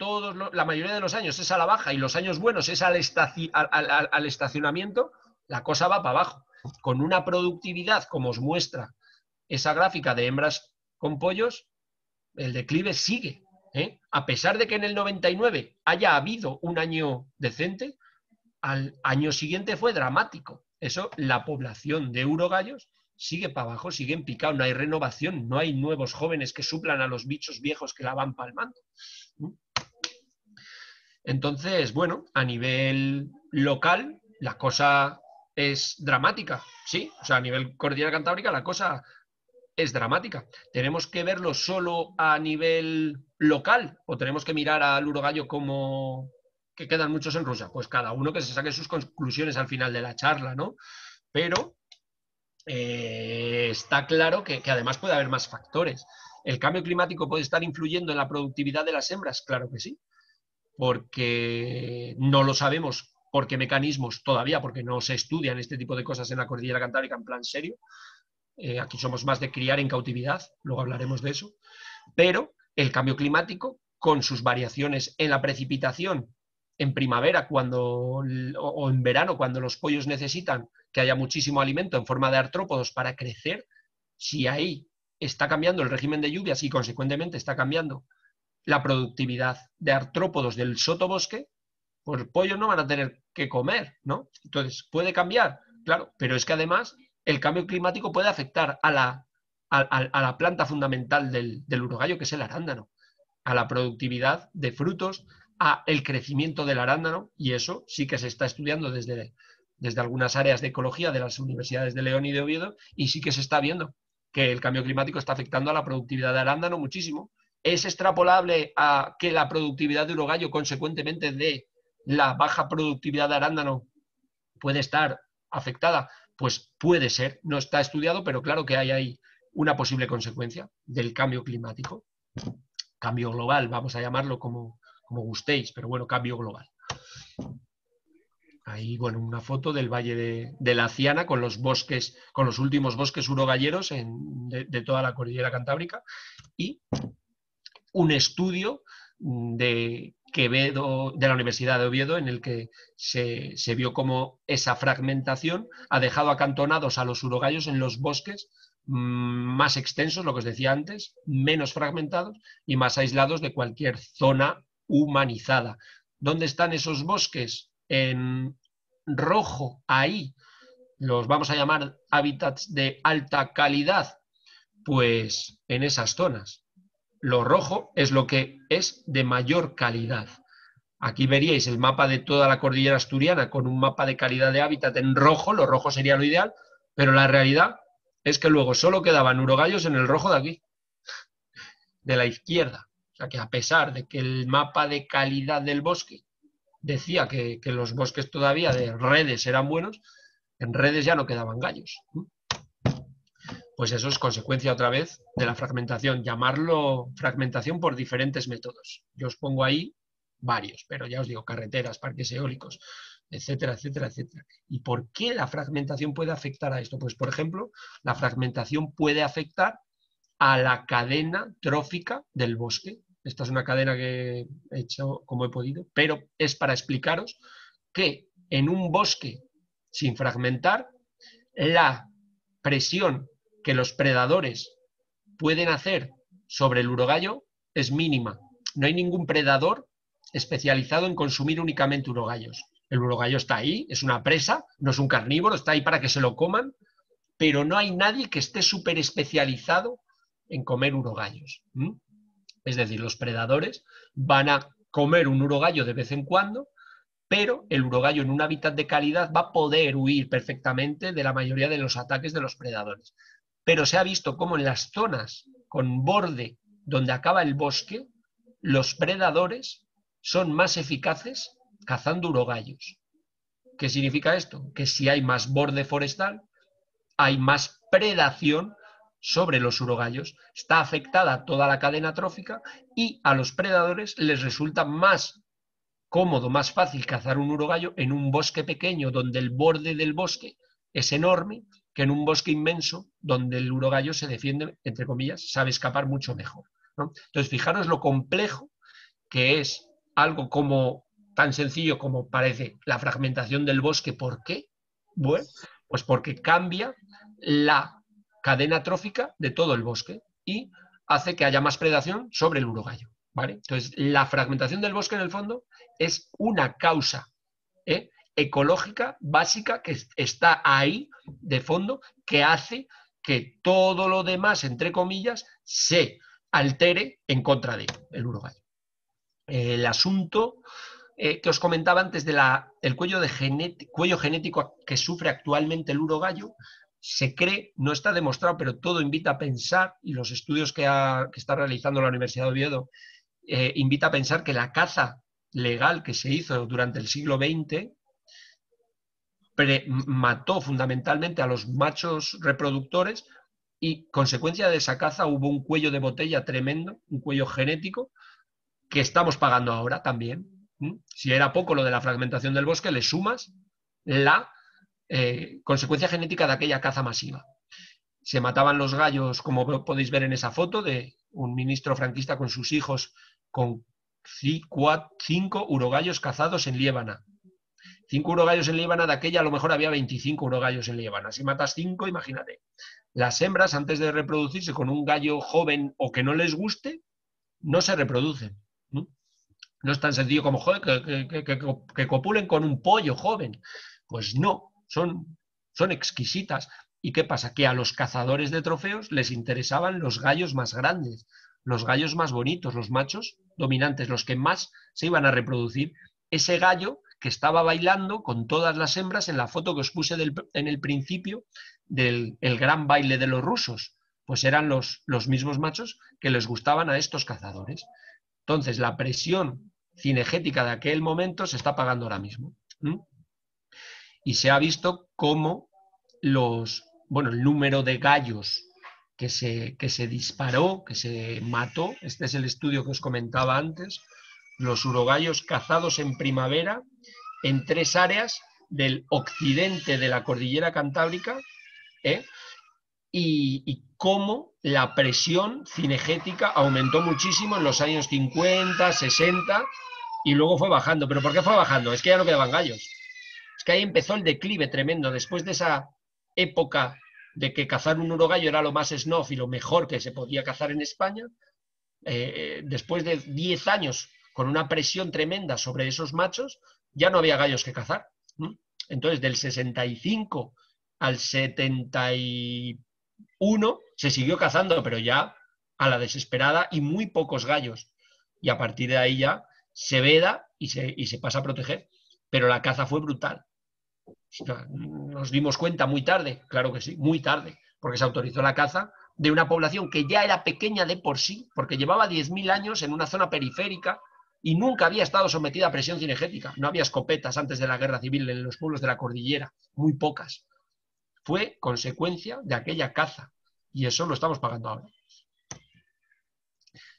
la mayoría de los años es a la baja y los años buenos es al estacionamiento, la cosa va para abajo. Con una productividad, como os muestra esa gráfica de hembras con pollos, el declive sigue. A pesar de que en el 99 haya habido un año decente, al año siguiente fue dramático. Eso, la población de urogallos sigue para abajo, sigue en picado, no hay renovación, no hay nuevos jóvenes que suplan a los bichos viejos que la van palmando. Entonces, bueno, a nivel local la cosa es dramática, ¿sí? O sea, a nivel cordillera cantábrica la cosa es dramática. ¿Tenemos que verlo solo a nivel local o tenemos que mirar al urogallo como que quedan muchos en Rusia? Pues cada uno que se saque sus conclusiones al final de la charla, ¿no? Pero está claro que además puede haber más factores. ¿El cambio climático puede estar influyendo en la productividad de las hembras? Claro que sí, porque no lo sabemos por qué mecanismos todavía, porque no se estudian este tipo de cosas en la cordillera cantábrica en plan serio. Aquí somos más de criar en cautividad, luego hablaremos de eso, pero el cambio climático, con sus variaciones en la precipitación, en primavera o en verano, cuando los pollos necesitan que haya muchísimo alimento en forma de artrópodos para crecer, si ahí está cambiando el régimen de lluvias y consecuentemente está cambiando la productividad de artrópodos del sotobosque, pues los pollos no van a tener que comer, ¿no? Entonces, ¿puede cambiar? Claro, pero es que además el cambio climático puede afectar a la planta fundamental del urogallo, que es el arándano, a la productividad de frutos, a el crecimiento del arándano, y eso sí que se está estudiando desde algunas áreas de ecología de las universidades de León y de Oviedo, y sí que se está viendo que el cambio climático está afectando a la productividad de arándano muchísimo. ¿Es extrapolable a que la productividad de urogallo, consecuentemente de la baja productividad de arándano, puede estar afectada? Pues puede ser, no está estudiado, pero claro que hay ahí una posible consecuencia del cambio climático. Cambio global, vamos a llamarlo como gustéis, pero bueno, cambio global. Ahí, bueno, una foto del Valle de la Ciana con los bosques, con los últimos bosques urogalleros de toda la cordillera cantábrica, y un estudio de Quevedo, de la Universidad de Oviedo, en el que se vio cómo esa fragmentación ha dejado acantonados a los urogallos en los bosques más extensos, lo que os decía antes, menos fragmentados y más aislados de cualquier zona humanizada. ¿Dónde están esos bosques? En rojo, ahí los vamos a llamar hábitats de alta calidad, pues en esas zonas. Lo rojo es lo que es de mayor calidad. Aquí veríais el mapa de toda la cordillera asturiana con un mapa de calidad de hábitat en rojo. Lo rojo sería lo ideal, pero la realidad es que luego solo quedaban urogallos en el rojo de aquí, de la izquierda. O sea que a pesar de que el mapa de calidad del bosque decía que los bosques todavía de redes eran buenos, en redes ya no quedaban gallos. Pues eso es consecuencia otra vez de la fragmentación. Llamarlo fragmentación por diferentes métodos. Yo os pongo ahí varios, pero ya os digo, carreteras, parques eólicos, etcétera, etcétera, etcétera. ¿Y por qué la fragmentación puede afectar a esto? Pues, por ejemplo, la fragmentación puede afectar a la cadena trófica del bosque. Esta es una cadena que he hecho como he podido, pero es para explicaros que en un bosque sin fragmentar, la presión que los predadores pueden hacer sobre el urogallo es mínima. No hay ningún predador especializado en consumir únicamente urogallos. El urogallo está ahí, es una presa, no es un carnívoro, está ahí para que se lo coman, pero no hay nadie que esté súper especializado en comer urogallos. Es decir, los predadores van a comer un urogallo de vez en cuando, pero el urogallo en un hábitat de calidad va a poder huir perfectamente de la mayoría de los ataques de los predadores. Pero se ha visto cómo en las zonas con borde donde acaba el bosque, los predadores son más eficaces cazando urogallos. ¿Qué significa esto? Que si hay más borde forestal, hay más predación sobre los urogallos. Está afectada toda la cadena trófica y a los predadores les resulta más cómodo, más fácil cazar un urogallo en un bosque pequeño donde el borde del bosque es enorme que en un bosque inmenso donde el urogallo se defiende, entre comillas, sabe escapar mucho mejor, ¿no? Entonces, fijaros lo complejo que es algo como tan sencillo como parece la fragmentación del bosque. ¿Por qué? Bueno, pues porque cambia la cadena trófica de todo el bosque y hace que haya más predación sobre el urogallo, ¿vale? Entonces, la fragmentación del bosque en el fondo es una causa ecológica básica que está ahí de fondo, que hace que todo lo demás, entre comillas, se altere en contra de el urogallo. El asunto que os comentaba antes del cuello genético que sufre actualmente el urogallo, se cree, no está demostrado, pero todo invita a pensar, y los estudios que está realizando la Universidad de Oviedo invita a pensar que la caza legal que se hizo durante el siglo XX mató fundamentalmente a los machos reproductores y consecuencia de esa caza hubo un cuello de botella tremendo, un cuello genético que estamos pagando ahora también. Si era poco lo de la fragmentación del bosque, le sumas la consecuencia genética de aquella caza masiva. Se mataban los gallos, como podéis ver en esa foto, de un ministro franquista con sus hijos, con 5 urogallos cazados en Liébana. 5 urogallos en Líbana, de aquella a lo mejor había 25 urogallos en Líbana. Si matas 5, imagínate. Las hembras, antes de reproducirse con un gallo joven o que no les guste, no se reproducen. No es tan sencillo como, joder, que copulen con un pollo joven. Pues no, son exquisitas. ¿Y qué pasa? Que a los cazadores de trofeos les interesaban los gallos más grandes, los gallos más bonitos, los machos dominantes, los que más se iban a reproducir. Ese gallo que estaba bailando con todas las hembras en la foto que os puse en el principio del gran baile de los rusos, pues eran los mismos machos que les gustaban a estos cazadores. Entonces, la presión cinegética de aquel momento se está pagando ahora mismo. Y se ha visto cómo el número de gallos que se disparó, que se mató, este es el estudio que os comentaba antes, los urogallos cazados en primavera en 3 áreas del occidente de la cordillera cantábrica, y cómo la presión cinegética aumentó muchísimo en los años 50, 60 y luego fue bajando. ¿Pero por qué fue bajando? Es que ya no quedaban gallos. Es que ahí empezó el declive tremendo. Después de esa época de que cazar un urogallo era lo más snuff y lo mejor que se podía cazar en España, después de 10 años con una presión tremenda sobre esos machos, ya no había gallos que cazar. Entonces, del 65 al 71 se siguió cazando, pero ya a la desesperada y muy pocos gallos. Y a partir de ahí ya se veda y se pasa a proteger. Pero la caza fue brutal. Nos dimos cuenta muy tarde, claro que sí, muy tarde, porque se autorizó la caza de una población que ya era pequeña de por sí, porque llevaba 10.000 años en una zona periférica y nunca había estado sometida a presión cinegética. No había escopetas antes de la guerra civil en los pueblos de la cordillera, muy pocas. Fue consecuencia de aquella caza y eso lo estamos pagando ahora.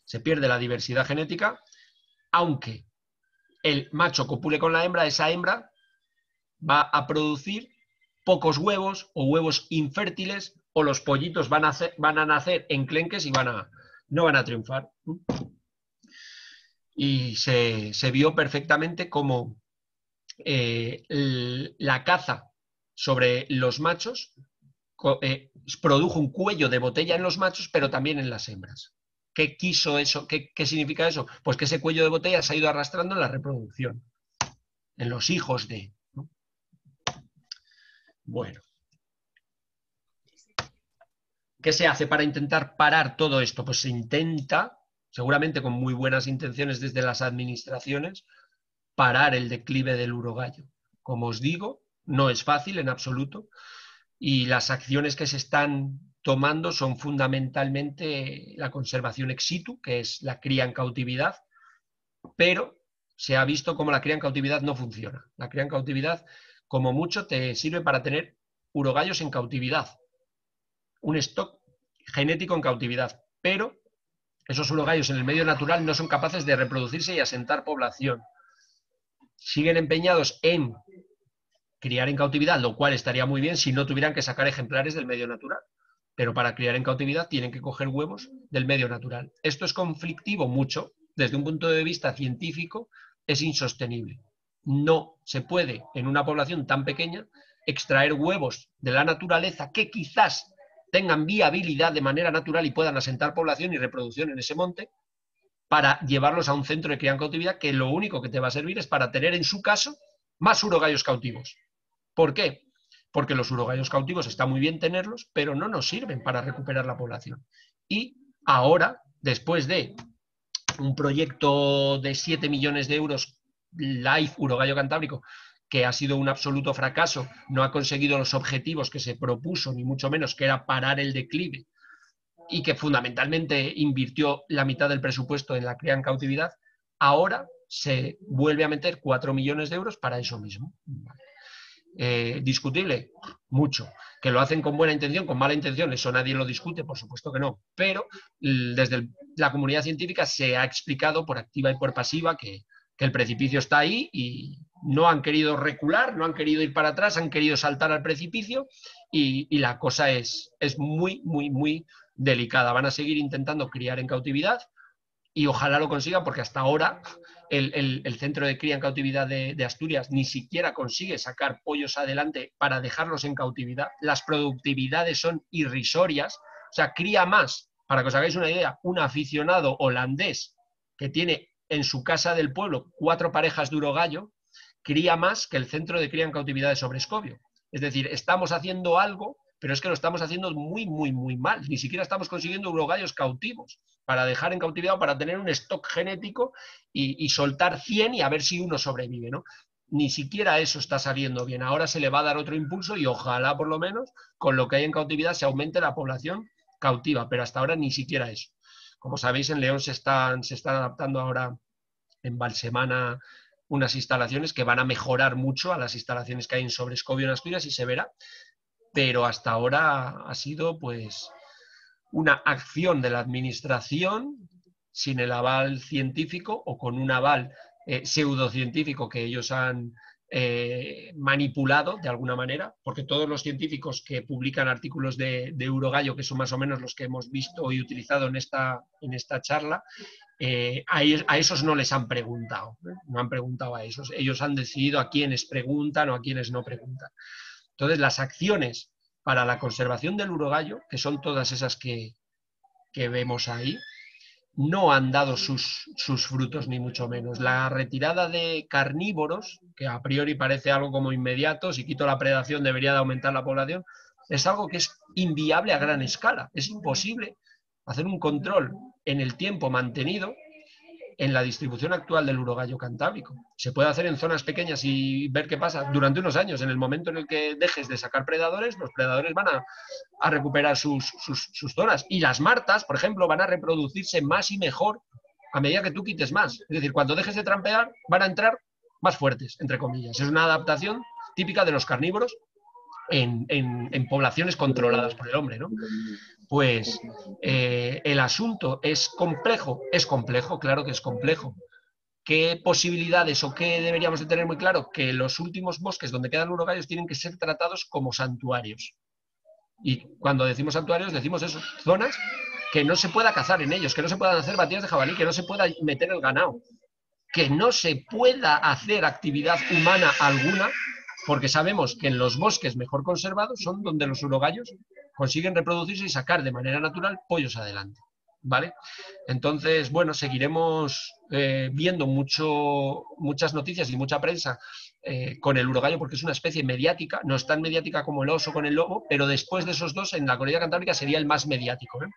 Se pierde la diversidad genética, aunque el macho copule con la hembra, esa hembra va a producir pocos huevos o huevos infértiles o los pollitos van a nacer enclenques y no van a triunfar. Y se vio perfectamente cómo la caza sobre los machos produjo un cuello de botella en los machos, pero también en las hembras. ¿Qué quiso eso? ¿Qué significa eso? Pues que ese cuello de botella se ha ido arrastrando en la reproducción, en los hijos de... ¿no? Bueno. ¿Qué se hace para intentar parar todo esto? Pues se intenta, seguramente con muy buenas intenciones desde las administraciones, parar el declive del urogallo. Como os digo, no es fácil en absoluto y las acciones que se están tomando son fundamentalmente la conservación ex situ, que es la cría en cautividad, pero se ha visto cómo la cría en cautividad no funciona. La cría en cautividad, como mucho, te sirve para tener urogallos en cautividad, un stock genético en cautividad, pero esos urogallos en el medio natural no son capaces de reproducirse y asentar población. Siguen empeñados en criar en cautividad, lo cual estaría muy bien si no tuvieran que sacar ejemplares del medio natural. Pero para criar en cautividad tienen que coger huevos del medio natural. Esto es conflictivo mucho. Desde un punto de vista científico, es insostenible. No se puede, en una población tan pequeña, extraer huevos de la naturaleza que quizás tengan viabilidad de manera natural y puedan asentar población y reproducción en ese monte, para llevarlos a un centro de cría en cautividad que lo único que te va a servir es para tener, en su caso, más urogallos cautivos. ¿Por qué? Porque los urogallos cautivos está muy bien tenerlos, pero no nos sirven para recuperar la población. Y ahora, después de un proyecto de 7 millones de euros, Life Urogallo Cantábrico, que ha sido un absoluto fracaso, no ha conseguido los objetivos que se propuso, ni mucho menos, que era parar el declive, y que fundamentalmente invirtió la mitad del presupuesto en la cría en cautividad, ahora se vuelve a meter 4 millones de euros para eso mismo. Discutible, mucho. Que lo hacen con buena intención, con mala intención, eso nadie lo discute, por supuesto que no, pero desde la comunidad científica se ha explicado por activa y por pasiva que el precipicio está ahí y no han querido recular, no han querido ir para atrás, han querido saltar al precipicio y la cosa es muy, muy, muy delicada. Van a seguir intentando criar en cautividad y ojalá lo consigan, porque hasta ahora el centro de cría en cautividad de Asturias ni siquiera consigue sacar pollos adelante para dejarlos en cautividad. Las productividades son irrisorias, o sea, cría más, para que os hagáis una idea, un aficionado holandés que tiene en su casa del pueblo 4 parejas de urogallo, cría más que el centro de cría en cautividad de Sobrescobio. Es decir, estamos haciendo algo, pero es que lo estamos haciendo muy, muy, muy mal. Ni siquiera estamos consiguiendo urogallos cautivos para dejar en cautividad o para tener un stock genético y soltar 100 y a ver si uno sobrevive, ¿no? Ni siquiera eso está saliendo bien. Ahora se le va a dar otro impulso y ojalá por lo menos con lo que hay en cautividad se aumente la población cautiva, pero hasta ahora ni siquiera eso. Como sabéis, en León se están adaptando ahora en Valsemana unas instalaciones que van a mejorar mucho a las instalaciones que hay en Sobrescobio en Asturias y se verá, pero hasta ahora ha sido pues una acción de la administración sin el aval científico o con un aval pseudocientífico que ellos han manipulado de alguna manera, porque todos los científicos que publican artículos de Urogallo, que son más o menos los que hemos visto y utilizado en esta charla, a esos no les han preguntado, no han preguntado a esos. Ellos han decidido a quiénes preguntan o a quiénes no preguntan. Entonces, las acciones para la conservación del urogallo, que son todas esas que vemos ahí, no han dado sus frutos, ni mucho menos. La retirada de carnívoros, que a priori parece algo como inmediato, si quito la predación debería de aumentar la población, es algo que es inviable a gran escala. Es imposible hacer un control en el tiempo mantenido en la distribución actual del urogallo cantábrico. Se puede hacer en zonas pequeñas y ver qué pasa durante unos años. En el momento en el que dejes de sacar predadores, los predadores van a recuperar sus zonas. Y las martas, por ejemplo, van a reproducirse más y mejor a medida que tú quites más. Es decir, cuando dejes de trampear, van a entrar más fuertes, entre comillas. Es una adaptación típica de los carnívoros en poblaciones controladas por el hombre, ¿no? Pues el asunto es complejo, claro que es complejo. ¿Qué posibilidades o qué deberíamos de tener muy claro? Que los últimos bosques donde quedan urogallos tienen que ser tratados como santuarios. Y cuando decimos santuarios, decimos eso, zonas que no se pueda cazar en ellos, que no se puedan hacer batidas de jabalí, que no se pueda meter el ganado, que no se pueda hacer actividad humana alguna, porque sabemos que en los bosques mejor conservados son donde los urogallos consiguen reproducirse y sacar de manera natural pollos adelante, ¿vale? Entonces, bueno, seguiremos viendo muchas noticias y mucha prensa con el urogallo, porque es una especie mediática, no es tan mediática como el oso con el lobo, pero después de esos dos, en la cordillera cantábrica sería el más mediático, ¿eh?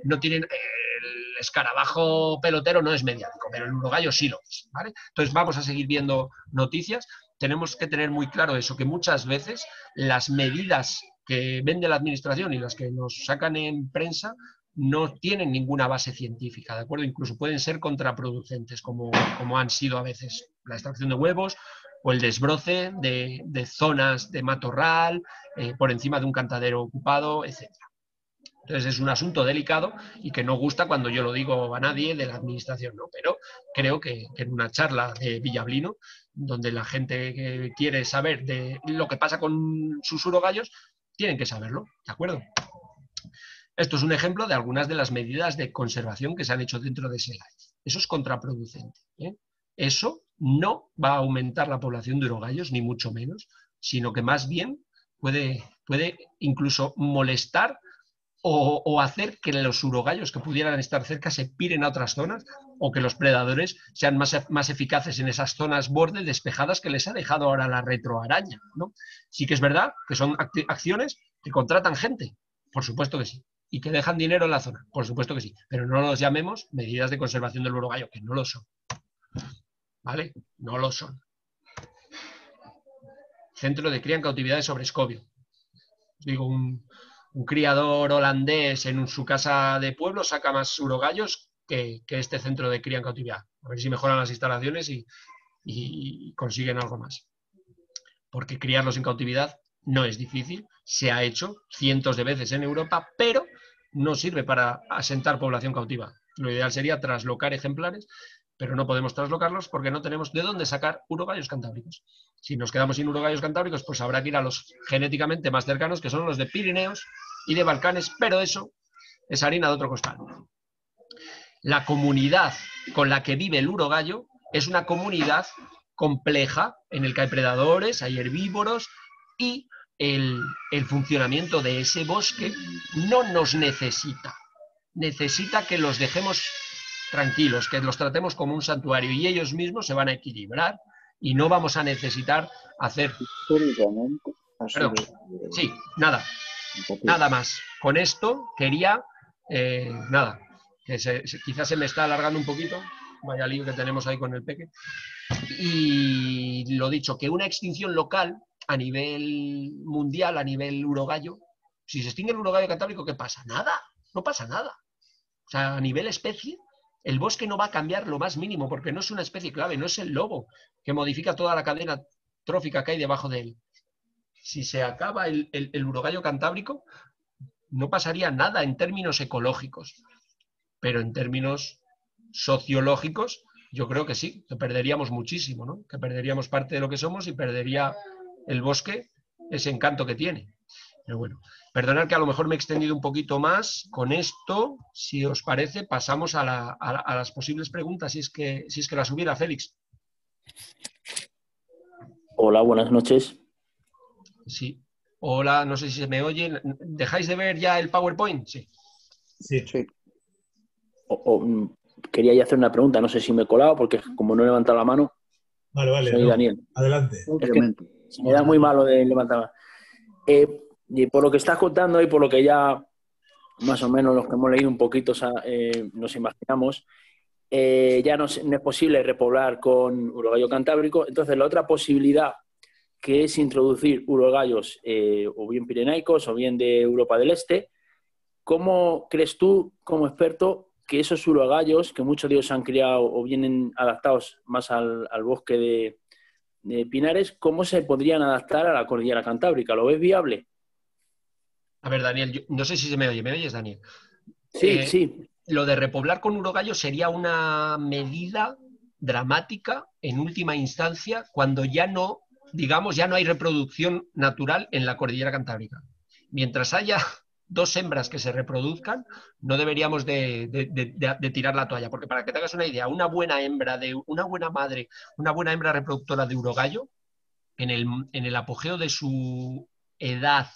No tienen... el escarabajo pelotero no es mediático, pero el urogallo sí lo es, ¿vale? Entonces vamos a seguir viendo noticias. Tenemos que tener muy claro eso, que muchas veces las medidas que vende la administración y las que nos sacan en prensa no tienen ninguna base científica, ¿de acuerdo? Incluso pueden ser contraproducentes, como han sido a veces la extracción de huevos o el desbroce de zonas de matorral por encima de un cantadero ocupado, etc. Entonces es un asunto delicado y que no gusta cuando yo lo digo a nadie de la administración, ¿no? Pero creo que en una charla de Villablino, donde la gente que quiere saber de lo que pasa con sus urogallos, tienen que saberlo, ¿de acuerdo? Esto es un ejemplo de algunas de las medidas de conservación que se han hecho dentro de SELAE. Eso es contraproducente, ¿eh? Eso no va a aumentar la población de urogallos, ni mucho menos, sino que más bien puede incluso molestar o hacer que los urogallos que pudieran estar cerca se piren a otras zonas o que los predadores sean más eficaces en esas zonas borde despejadas que les ha dejado ahora la retroaraña, ¿no? Sí que es verdad que son acciones que contratan gente, por supuesto que sí, y que dejan dinero en la zona, por supuesto que sí, pero no los llamemos medidas de conservación del urogallo, que no lo son, ¿vale? No lo son. Centro de cría en cautividad de Sobrescobio. Digo, un criador holandés en su casa de pueblo saca más urogallos que este centro de cría en cautividad. A ver si mejoran las instalaciones y consiguen algo más. Porque criarlos en cautividad no es difícil, se ha hecho cientos de veces en Europa, pero no sirve para asentar población cautiva. Lo ideal sería traslocar ejemplares, pero no podemos traslocarlos porque no tenemos de dónde sacar urogallos cantábricos. Si nos quedamos sin urogallos cantábricos, pues habrá que ir a los genéticamente más cercanos, que son los de Pirineos y de Balcanes, pero eso es harina de otro costal. La comunidad con la que vive el urogallo es una comunidad compleja en el que hay predadores, hay herbívoros y el funcionamiento de ese bosque no nos necesita. Necesita que los dejemos tranquilos, que los tratemos como un santuario y ellos mismos se van a equilibrar y no vamos a necesitar hacer... Perdón. Sí, nada más. Con esto quería, nada, que quizás se me está alargando un poquito, vaya lío que tenemos ahí con el peque, y lo dicho, que una extinción local a nivel mundial, a nivel urogallo, si se extingue el urogallo cantábrico, ¿qué pasa? Nada, no pasa nada. O sea, a nivel especie, el bosque no va a cambiar lo más mínimo, porque no es una especie clave, no es el lobo que modifica toda la cadena trófica que hay debajo de él. Si se acaba el urogallo cantábrico, no pasaría nada en términos ecológicos, pero en términos sociológicos, yo creo que sí, que perderíamos muchísimo, ¿no? Que perderíamos parte de lo que somos y perdería el bosque ese encanto que tiene. Pero bueno, perdonad que a lo mejor me he extendido un poquito más. Con esto, si os parece, pasamos a las posibles preguntas, si es que las hubiera, Félix. Hola, buenas noches. Sí. Hola, no sé si se me oye. ¿Dejáis de ver ya el PowerPoint? Sí. Sí. Quería ya hacer una pregunta, no sé si me he colado, porque como no he levantado la mano. Vale, soy Daniel. Adelante. Es que se me da muy malo de levantar. Y por lo que estás contando y por lo que ya más o menos los que hemos leído un poquito nos imaginamos, ya no es posible repoblar con urogallo cantábrico. Entonces, la otra posibilidad, que es introducir urogallos o bien pirenaicos o bien de Europa del Este, ¿cómo crees tú, como experto, que esos urogallos, que muchos de ellos se han criado o vienen adaptados más al bosque de pinares, cómo se podrían adaptar a la cordillera cantábrica? ¿Lo ves viable? A ver, Daniel, yo no sé si se me oye. ¿Me oyes, Daniel? Sí, sí. Lo de repoblar con urogallo sería una medida dramática en última instancia cuando ya no, digamos, ya no hay reproducción natural en la cordillera cantábrica. mientras haya 2 hembras que se reproduzcan, no deberíamos de tirar la toalla, porque para que te hagas una idea, una buena hembra, una buena madre, una buena hembra reproductora de urogallo, en el apogeo de su edad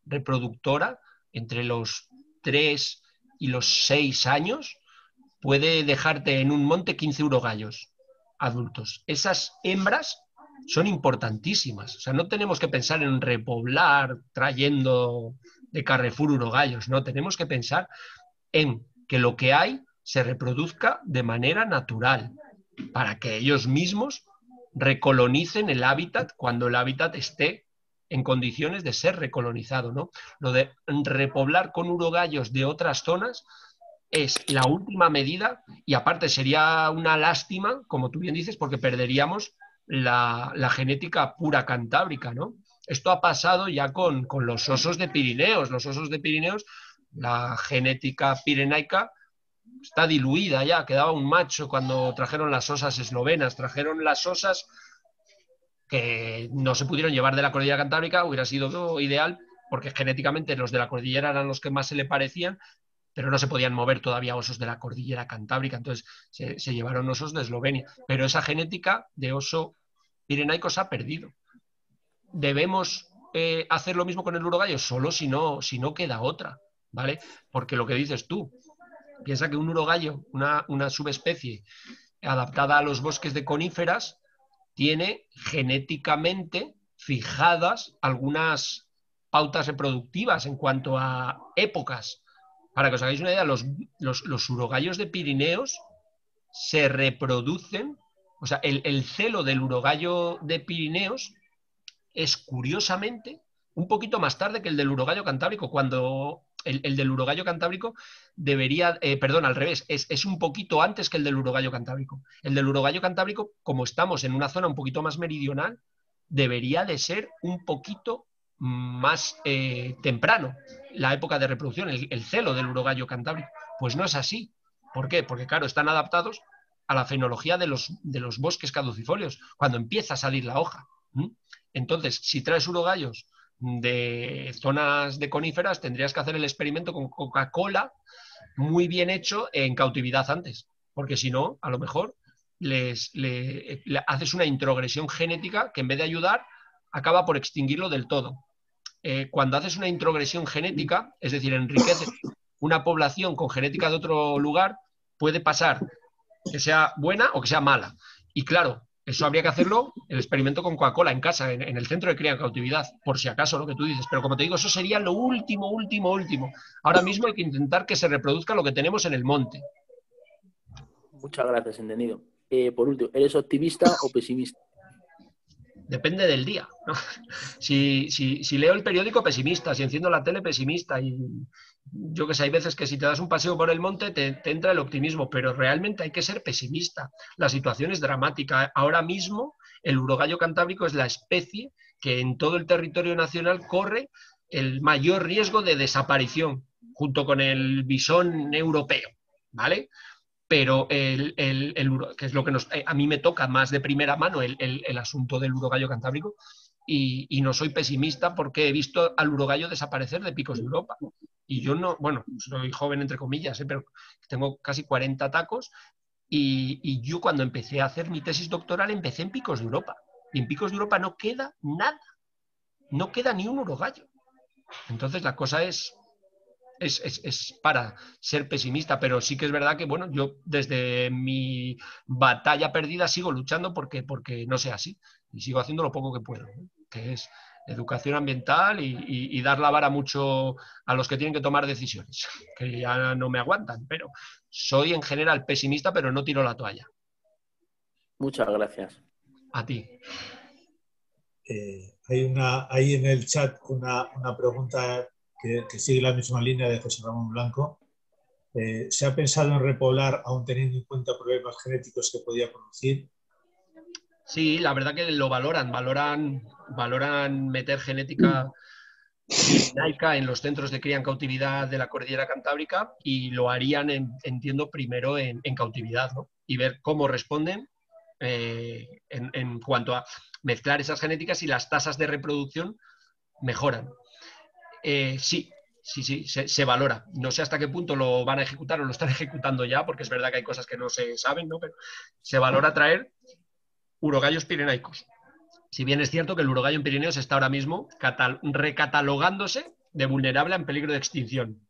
reproductora, entre los 3 y los 6 años, puede dejarte en un monte 15 urogallos adultos. Esas hembras son importantísimas. O sea, no tenemos que pensar en repoblar trayendo de Carrefour urogallos, no. Tenemos que pensar en que lo que hay se reproduzca de manera natural, para que ellos mismos recolonicen el hábitat cuando el hábitat esté en condiciones de ser recolonizado, ¿no? Lo de repoblar con urogallos de otras zonas es la última medida, y aparte sería una lástima, como tú bien dices, porque perderíamos la genética pura cantábrica, ¿no? Esto ha pasado ya con los osos de Pirineos. Los osos de Pirineos, la genética pirenaica está diluida ya, quedaba un macho cuando trajeron las osas eslovenas, trajeron las osas que no se pudieron llevar de la cordillera cantábrica, hubiera sido ideal, porque genéticamente los de la cordillera eran los que más se le parecían, pero no se podían mover todavía osos de la cordillera cantábrica, entonces se llevaron osos de Eslovenia. Pero esa genética de oso pirenaico se ha perdido. Debemos hacer lo mismo con el urogallo, solo si no queda otra, ¿vale? Porque lo que dices tú, piensa que un urogallo, una subespecie adaptada a los bosques de coníferas, tiene genéticamente fijadas algunas pautas reproductivas en cuanto a épocas. Para que os hagáis una idea, los urogallos de Pirineos se reproducen, o sea, el celo del urogallo de Pirineos es curiosamente un poquito más tarde que el del urogallo cantábrico, cuando el del urogallo cantábrico debería, perdón, al revés, es un poquito antes que el del urogallo cantábrico. El del urogallo cantábrico, como estamos en una zona un poquito más meridional, debería de ser un poquito más temprano la época de reproducción, el celo del urogallo cantábrico. Pues no es así. ¿Por qué? Porque, claro, están adaptados a la fenología de los bosques caducifolios, cuando empieza a salir la hoja. Entonces, si traes urogallos de zonas de coníferas, tendrías que hacer el experimento con Coca-Cola muy bien hecho en cautividad antes, porque si no, a lo mejor le haces una introgresión genética que en vez de ayudar, acaba por extinguirlo del todo. Cuando haces una introgresión genética, es decir, enriqueces una población con genética de otro lugar, puede pasar que sea buena o que sea mala. Y claro, eso habría que hacerlo, el experimento con Coca-Cola en casa, en el centro de cría en cautividad, por si acaso, lo que tú dices. Pero como te digo, eso sería lo último. Ahora mismo hay que intentar que se reproduzca lo que tenemos en el monte. Muchas gracias, entendido. Por último, ¿eres optimista o pesimista? Depende del día, ¿no? Si leo el periódico, pesimista. Si enciendo la tele, pesimista. Y yo que sé, hay veces que si te das un paseo por el monte te entra el optimismo, pero realmente hay que ser pesimista. La situación es dramática. Ahora mismo el urogallo cantábrico es la especie que en todo el territorio nacional corre el mayor riesgo de desaparición, junto con el bisón europeo, ¿vale? Pero que es lo que a mí me toca más de primera mano el asunto del urogallo cantábrico, y no soy pesimista porque he visto al urogallo desaparecer de Picos de Europa. Y yo no, bueno, soy joven entre comillas, pero tengo casi 40 tacos, y yo cuando empecé a hacer mi tesis doctoral empecé en Picos de Europa. Y en Picos de Europa no queda nada, no queda ni un urogallo. Entonces la cosa es para ser pesimista, pero sí que es verdad que, bueno, yo desde mi batalla perdida sigo luchando porque no sea así, y sigo haciendo lo poco que puedo, ¿no? Que es educación ambiental y dar la vara mucho a los que tienen que tomar decisiones, que ya no me aguantan, pero soy en general pesimista, pero no tiro la toalla. Muchas gracias. A ti. Hay en el chat una pregunta que sigue la misma línea de José Ramón Blanco. ¿Se ha pensado en repoblar aún teniendo en cuenta problemas genéticos que podía producir? Sí, la verdad que lo valoran meter genética pirenaica en los centros de cría en cautividad de la cordillera cantábrica, y lo harían, entiendo, primero en cautividad, ¿no? Y ver cómo responden en cuanto a mezclar esas genéticas, y las tasas de reproducción mejoran. Sí, se valora. No sé hasta qué punto lo van a ejecutar o lo están ejecutando ya, porque es verdad que hay cosas que no se saben, ¿no? Pero se valora traer urogallos pirenaicos. Si bien es cierto que el urogallo en Pirineos está ahora mismo recatalogándose de vulnerable en peligro de extinción.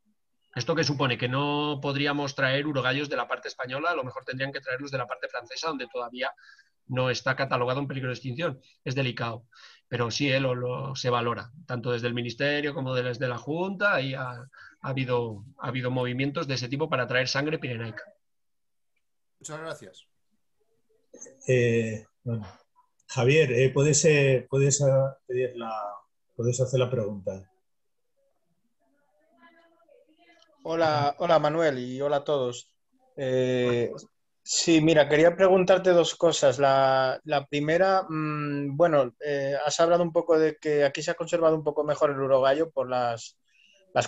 ¿Esto qué supone? Que no podríamos traer urogallos de la parte española, a lo mejor tendrían que traerlos de la parte francesa, donde todavía no está catalogado en peligro de extinción. Es delicado. Pero sí, se valora, tanto desde el Ministerio como desde la Junta, y ha habido movimientos de ese tipo para traer sangre pirenaica. Muchas gracias. Bueno, Javier, puedes hacer la pregunta. Hola Manuel y hola a todos. Sí, mira, quería preguntarte dos cosas. La primera, bueno, has hablado un poco de que aquí se ha conservado un poco mejor el urogallo por las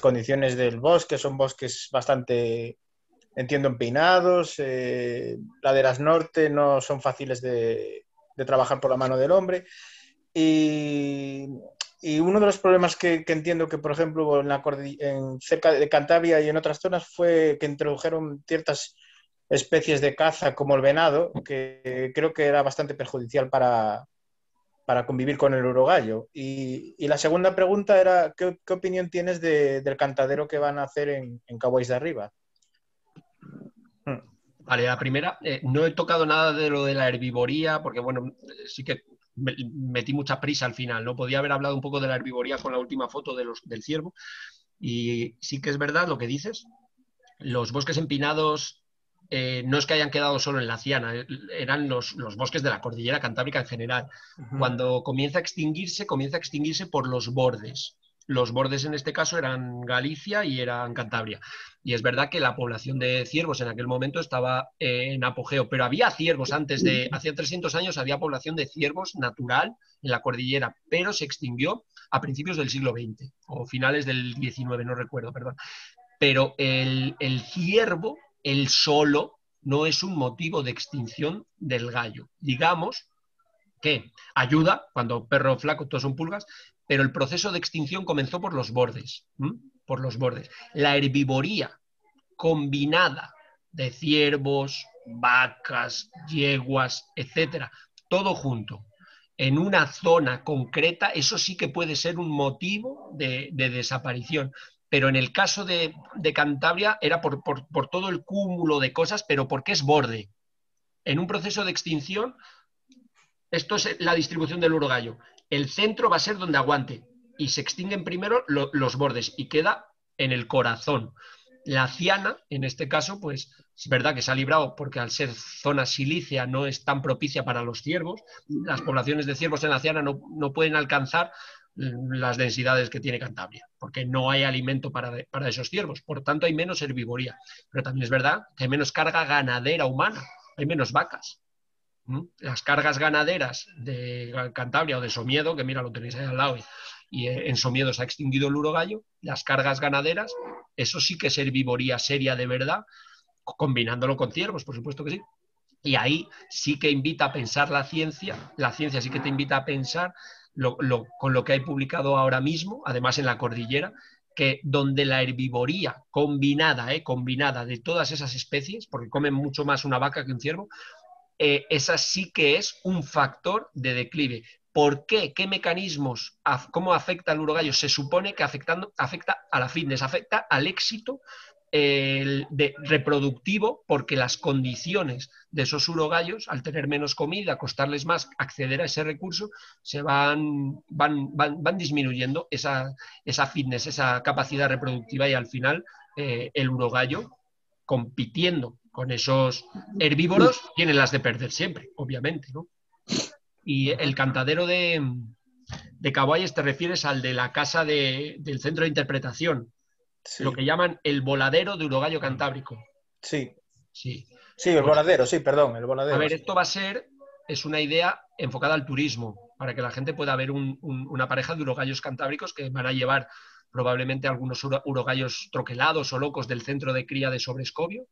condiciones del bosque. Son bosques bastante, entiendo, empinados. Laderas norte no son fáciles de trabajar por la mano del hombre. Y uno de los problemas que entiendo que, por ejemplo, cerca de Cantabria y en otras zonas fue que introdujeron ciertas especies de caza como el venado, que creo que era bastante perjudicial para convivir con el urogallo. Y la segunda pregunta era, ¿qué opinión tienes del cantadero que van a hacer en Caguáis de Arriba? Vale, la primera, no he tocado nada de lo de la herbivoría, porque bueno, sí que metí mucha prisa al final, ¿no? Podía haber hablado un poco de la herbivoría con la última foto del ciervo, y sí que es verdad lo que dices. Los bosques empinados no es que hayan quedado solo en la Ciana, eran los bosques de la cordillera cantábrica en general. Cuando comienza a extinguirse por los bordes. Los bordes en este caso eran Galicia y eran Cantabria. Y es verdad que la población de ciervos en aquel momento estaba en apogeo, pero había ciervos hace 300 años había población de ciervos natural en la cordillera, pero se extinguió a principios del siglo XX o finales del XIX, no recuerdo, perdón. Pero el ciervo, el solo, no es un motivo de extinción del gallo. Digamos que ayuda, cuando perro flaco todos son pulgas, pero el proceso de extinción comenzó por los bordes. Por los bordes. La herbivoría combinada de ciervos, vacas, yeguas, etcétera, todo junto, en una zona concreta, eso sí que puede ser un motivo de desaparición. Pero en el caso de Cantabria era por todo el cúmulo de cosas, pero porque es borde. En un proceso de extinción, esto es la distribución del urogallo. El centro va a ser donde aguante y se extinguen primero los bordes y queda en el corazón. La Ciana, en este caso, pues es verdad que se ha librado porque al ser zona silícea no es tan propicia para los ciervos. Las poblaciones de ciervos en la Ciana no pueden alcanzar las densidades que tiene Cantabria, porque no hay alimento para esos ciervos. Por tanto, hay menos herbivoría. Pero también es verdad que hay menos carga ganadera humana, hay menos vacas. Las cargas ganaderas de Cantabria o de Somiedo, que mira, lo tenéis ahí al lado, y en Somiedo se ha extinguido el urogallo, las cargas ganaderas, eso sí que es herbivoría seria de verdad, combinándolo con ciervos, por supuesto que sí. Y ahí sí que invita a pensar la ciencia sí que te invita a pensar con lo que hay publicado ahora mismo, además en la cordillera, que donde la herbivoría combinada de todas esas especies, porque comen mucho más una vaca que un ciervo, esa sí que es un factor de declive. ¿Por qué? ¿Qué mecanismos? ¿Cómo afecta al urogallo? Se supone que afecta a la fitness, afecta al éxito reproductivo, porque las condiciones de esos urogallos, al tener menos comida, costarles más acceder a ese recurso, se van disminuyendo esa fitness, esa capacidad reproductiva, y al final el urogallo, compitiendo con esos herbívoros, tienen las de perder siempre, obviamente, ¿no? Y el cantadero de Caguáis te refieres al de la casa del centro de interpretación, sí. Lo que llaman el voladero de urogallo cantábrico. Sí. Sí, el voladero, sí, perdón, el voladero. A ver, esto es una idea enfocada al turismo, para que la gente pueda ver una pareja de urogallos cantábricos que van a llevar probablemente algunos urogallos troquelados o locos del centro de cría de Sobrescobio,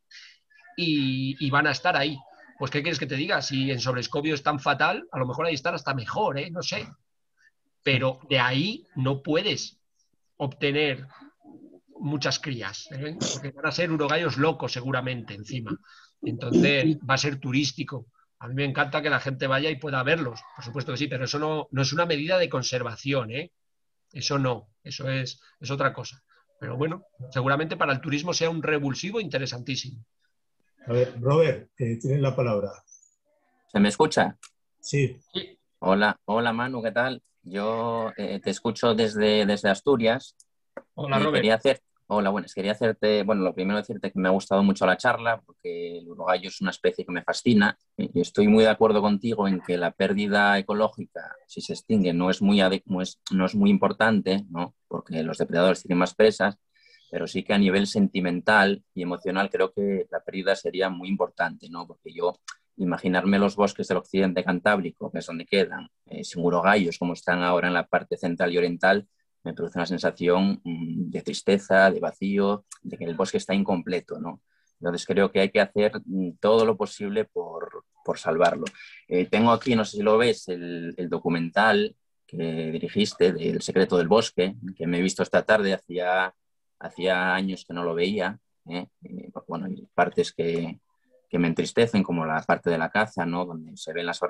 y van a estar ahí. Pues, ¿qué quieres que te diga? Si en Sobrescobio es tan fatal, a lo mejor ahí están hasta mejor, no sé. Pero de ahí no puedes obtener muchas crías, ¿eh? Porque van a ser urogallos locos seguramente encima. Entonces va a ser turístico. A mí me encanta que la gente vaya y pueda verlos, por supuesto que sí, pero eso no es una medida de conservación, ¿eh? Eso no, eso es otra cosa. Pero bueno, seguramente para el turismo sea un revulsivo interesantísimo. A ver, Robert, tienes la palabra. ¿Se me escucha? Sí. Sí. Hola, hola Manu, ¿qué tal? Yo te escucho desde Asturias. Hola, y Robert. quería hacerte, bueno, lo primero decirte que me ha gustado mucho la charla, porque el urogallo es una especie que me fascina, y estoy muy de acuerdo contigo en que la pérdida ecológica, si se extingue, no es muy importante, ¿no? Porque los depredadores tienen más presas, pero sí que a nivel sentimental y emocional creo que la pérdida sería muy importante, ¿no? Porque yo imaginarme los bosques del occidente cantábrico, que es donde quedan, sin urogallos, como están ahora en la parte central y oriental, me produce una sensación de tristeza, de vacío, de que el bosque está incompleto, ¿no? Entonces creo que hay que hacer todo lo posible por salvarlo. Tengo aquí, no sé si lo ves, el documental que dirigiste, de El secreto del bosque, que me he visto esta tarde, hacía años que no lo veía. Bueno, hay partes que me entristecen, como la parte de la caza, ¿no? Donde se ven las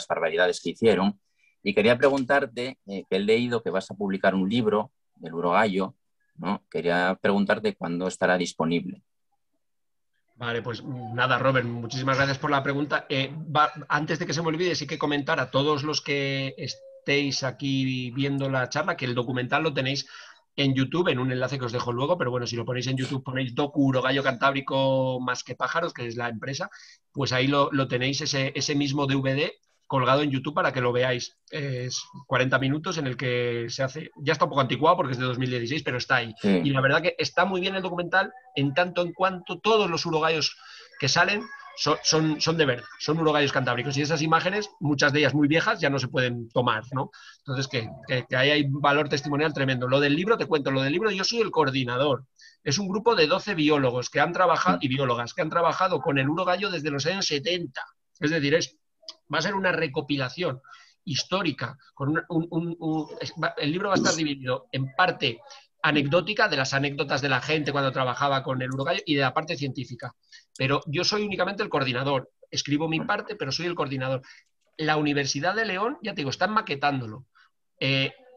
barbaridades que hicieron. Y quería preguntarte, que he leído que vas a publicar un libro del urogallo, ¿no? Quería preguntarte cuándo estará disponible. Vale, pues nada, Robert, muchísimas gracias por la pregunta. Antes de que se me olvide, sí que comentar a todos los que estéis aquí viendo la charla que el documental lo tenéis en YouTube, en un enlace que os dejo luego, pero bueno, si lo ponéis en YouTube, ponéis Docu Urogallo Cantábrico Más que Pájaros, que es la empresa, pues ahí lo tenéis ese mismo DVD colgado en YouTube para que lo veáis. Es 40 minutos en el que se hace, ya está un poco anticuado porque es de 2016, pero está ahí. Sí. Y la verdad que está muy bien el documental en tanto en cuanto todos los urogallos que salen son de verdad, son urogallos cantábricos. Y esas imágenes, muchas de ellas muy viejas, ya no se pueden tomar, ¿no? Entonces, que ahí hay valor testimonial tremendo. Lo del libro, te cuento, lo del libro, yo soy el coordinador. Es un grupo de 12 biólogos que han trabajado, y biólogas, que han trabajado con el urogallo desde los años 70. Es decir, va a ser una recopilación histórica. El libro va a estar dividido en parte anecdótica, de las anécdotas de la gente cuando trabajaba con el urogallo, y de la parte científica. Pero yo soy únicamente el coordinador. Escribo mi parte, pero soy el coordinador. La Universidad de León, ya te digo, están maquetándolo.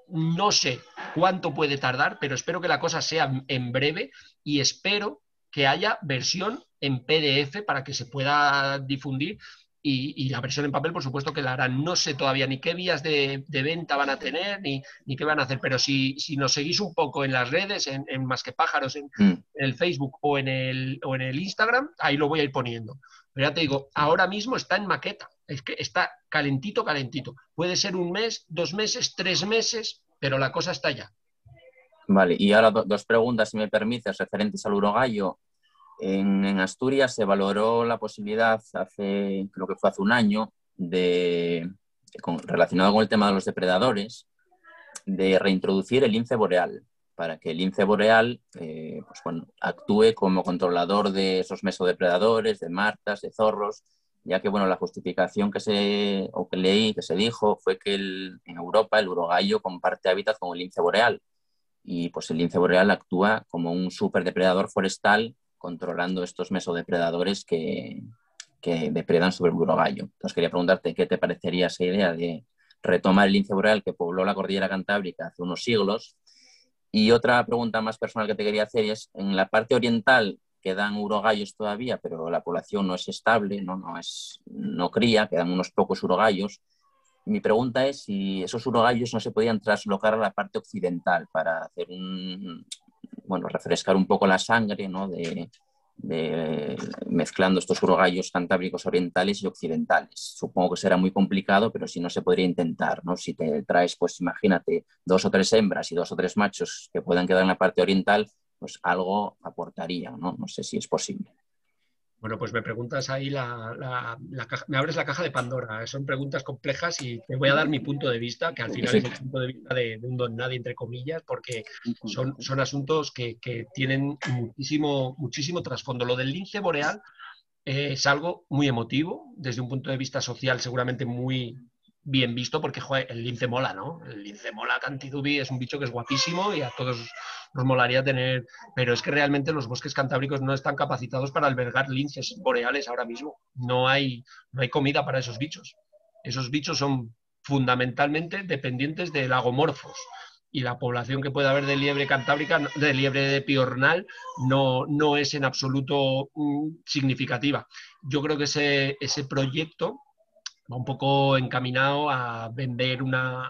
No sé cuánto puede tardar, pero espero que la cosa sea en breve y espero que haya versión en PDF para que se pueda difundir. Y la versión en papel, por supuesto que la harán. No sé todavía ni qué vías de venta van a tener, ni qué van a hacer, pero si nos seguís un poco en las redes, en Más que Pájaros, en el Facebook o en el Instagram, ahí lo voy a ir poniendo. Pero ya te digo, ahora mismo está en maqueta, es que está calentito, calentito. Puede ser 1 mes, 2 meses, 3 meses, pero la cosa está ya. Vale, y ahora dos preguntas, si me permites, referentes al urogallo. En Asturias se valoró la posibilidad, creo que fue hace 1 año, relacionado con el tema de los depredadores, de reintroducir el lince boreal, para que el lince boreal actúe como controlador de esos mesodepredadores, de martas, de zorros, ya que la justificación que leí, que se dijo, fue que en Europa el urogallo comparte hábitat con el lince boreal, y pues el lince boreal actúa como un superdepredador forestal, controlando estos mesodepredadores que depredan sobre el urogallo. Entonces quería preguntarte qué te parecería esa idea de retomar el lince boreal que pobló la cordillera cantábrica hace unos siglos. Y otra pregunta más personal que te quería hacer es, en la parte oriental quedan urogallos todavía, pero la población no es estable, no cría, quedan unos pocos urogallos. Mi pregunta es si esos urogallos no se podían traslocar a la parte occidental para hacer refrescar un poco la sangre, ¿no? Mezclando estos urogallos cantábricos orientales y occidentales. Supongo que será muy complicado, pero si no se podría intentar, ¿no? Si te traes, pues imagínate, 2 o 3 hembras y 2 o 3 machos que puedan quedar en la parte oriental, pues algo aportaría, ¿no? No sé si es posible. Bueno, pues me preguntas ahí me abres la caja de Pandora. Son preguntas complejas y te voy a dar mi punto de vista, que al final es el punto de vista de un don nadie, entre comillas, porque son asuntos que tienen muchísimo trasfondo. Lo del lince boreal es algo muy emotivo, desde un punto de vista social seguramente muy bien visto, porque joder, el lince mola, ¿no? El lince mola, Cantidubi es un bicho que es guapísimo y a todos nos molaría tener, pero es que realmente los bosques cantábricos no están capacitados para albergar linces boreales ahora mismo. No hay comida para esos bichos. Esos bichos son fundamentalmente dependientes de lagomorfos. Y la población que puede haber de liebre cantábrica, de liebre piornal, no es en absoluto significativa. Yo creo que ese proyecto va un poco encaminado a vender una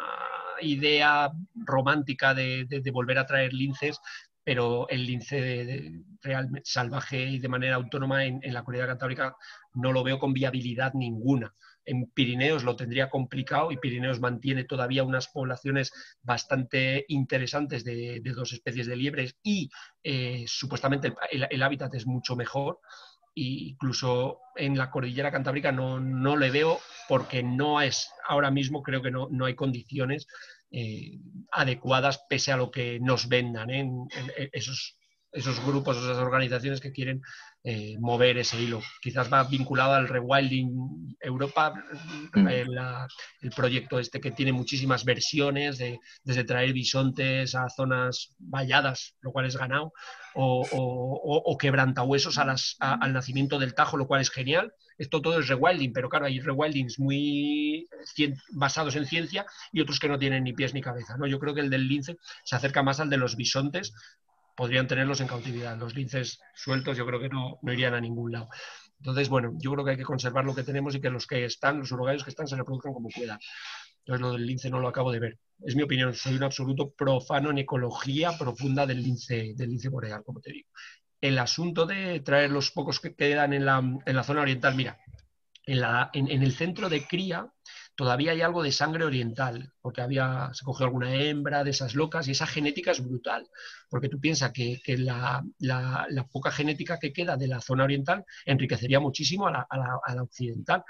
idea romántica de volver a traer linces, pero el lince realmente salvaje y de manera autónoma en la Corrida Cantábrica no lo veo con viabilidad ninguna. En Pirineos lo tendría complicado y Pirineos mantiene todavía unas poblaciones bastante interesantes de 2 especies de liebres y supuestamente el hábitat es mucho mejor. E incluso en la Cordillera Cantábrica no le veo, porque ahora mismo creo que no hay condiciones adecuadas pese a lo que nos vendan en esos grupos, esas organizaciones que quieren mover ese hilo. Quizás va vinculado al Rewilding Europa, el proyecto este que tiene muchísimas versiones, desde traer bisontes a zonas valladas, lo cual es ganado, o quebrantahuesos al nacimiento del Tajo, lo cual es genial. Esto todo es rewilding, pero claro, hay rewildings muy basados en ciencia y otros que no tienen ni pies ni cabeza, ¿no? Yo creo que el del lince se acerca más al de los bisontes. Podrían tenerlos en cautividad. Los linces sueltos yo creo que no irían a ningún lado. Entonces, bueno, yo creo que hay que conservar lo que tenemos y que los urogallos que están, se reproduzcan como puedan. Entonces, lo del lince no lo acabo de ver. Es mi opinión. Soy un absoluto profano en ecología profunda del lince boreal, como te digo. El asunto de traer los pocos que quedan en la zona oriental, mira, en el centro de cría todavía hay algo de sangre oriental, porque se cogió alguna hembra de esas locas y esa genética es brutal, porque tú piensas que la poca genética que queda de la zona oriental enriquecería muchísimo a la occidental.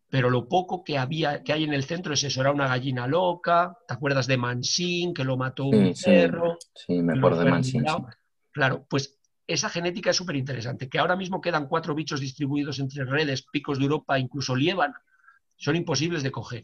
Pero lo poco que hay en el centro es eso, era una gallina loca, ¿te acuerdas de Mansín, que lo mató un perro? Sí, me acuerdo de Mansín. Sí. Claro, pues esa genética es súper interesante, que ahora mismo quedan 4 bichos distribuidos entre redes, picos de Europa, incluso Liébana, son imposibles de coger.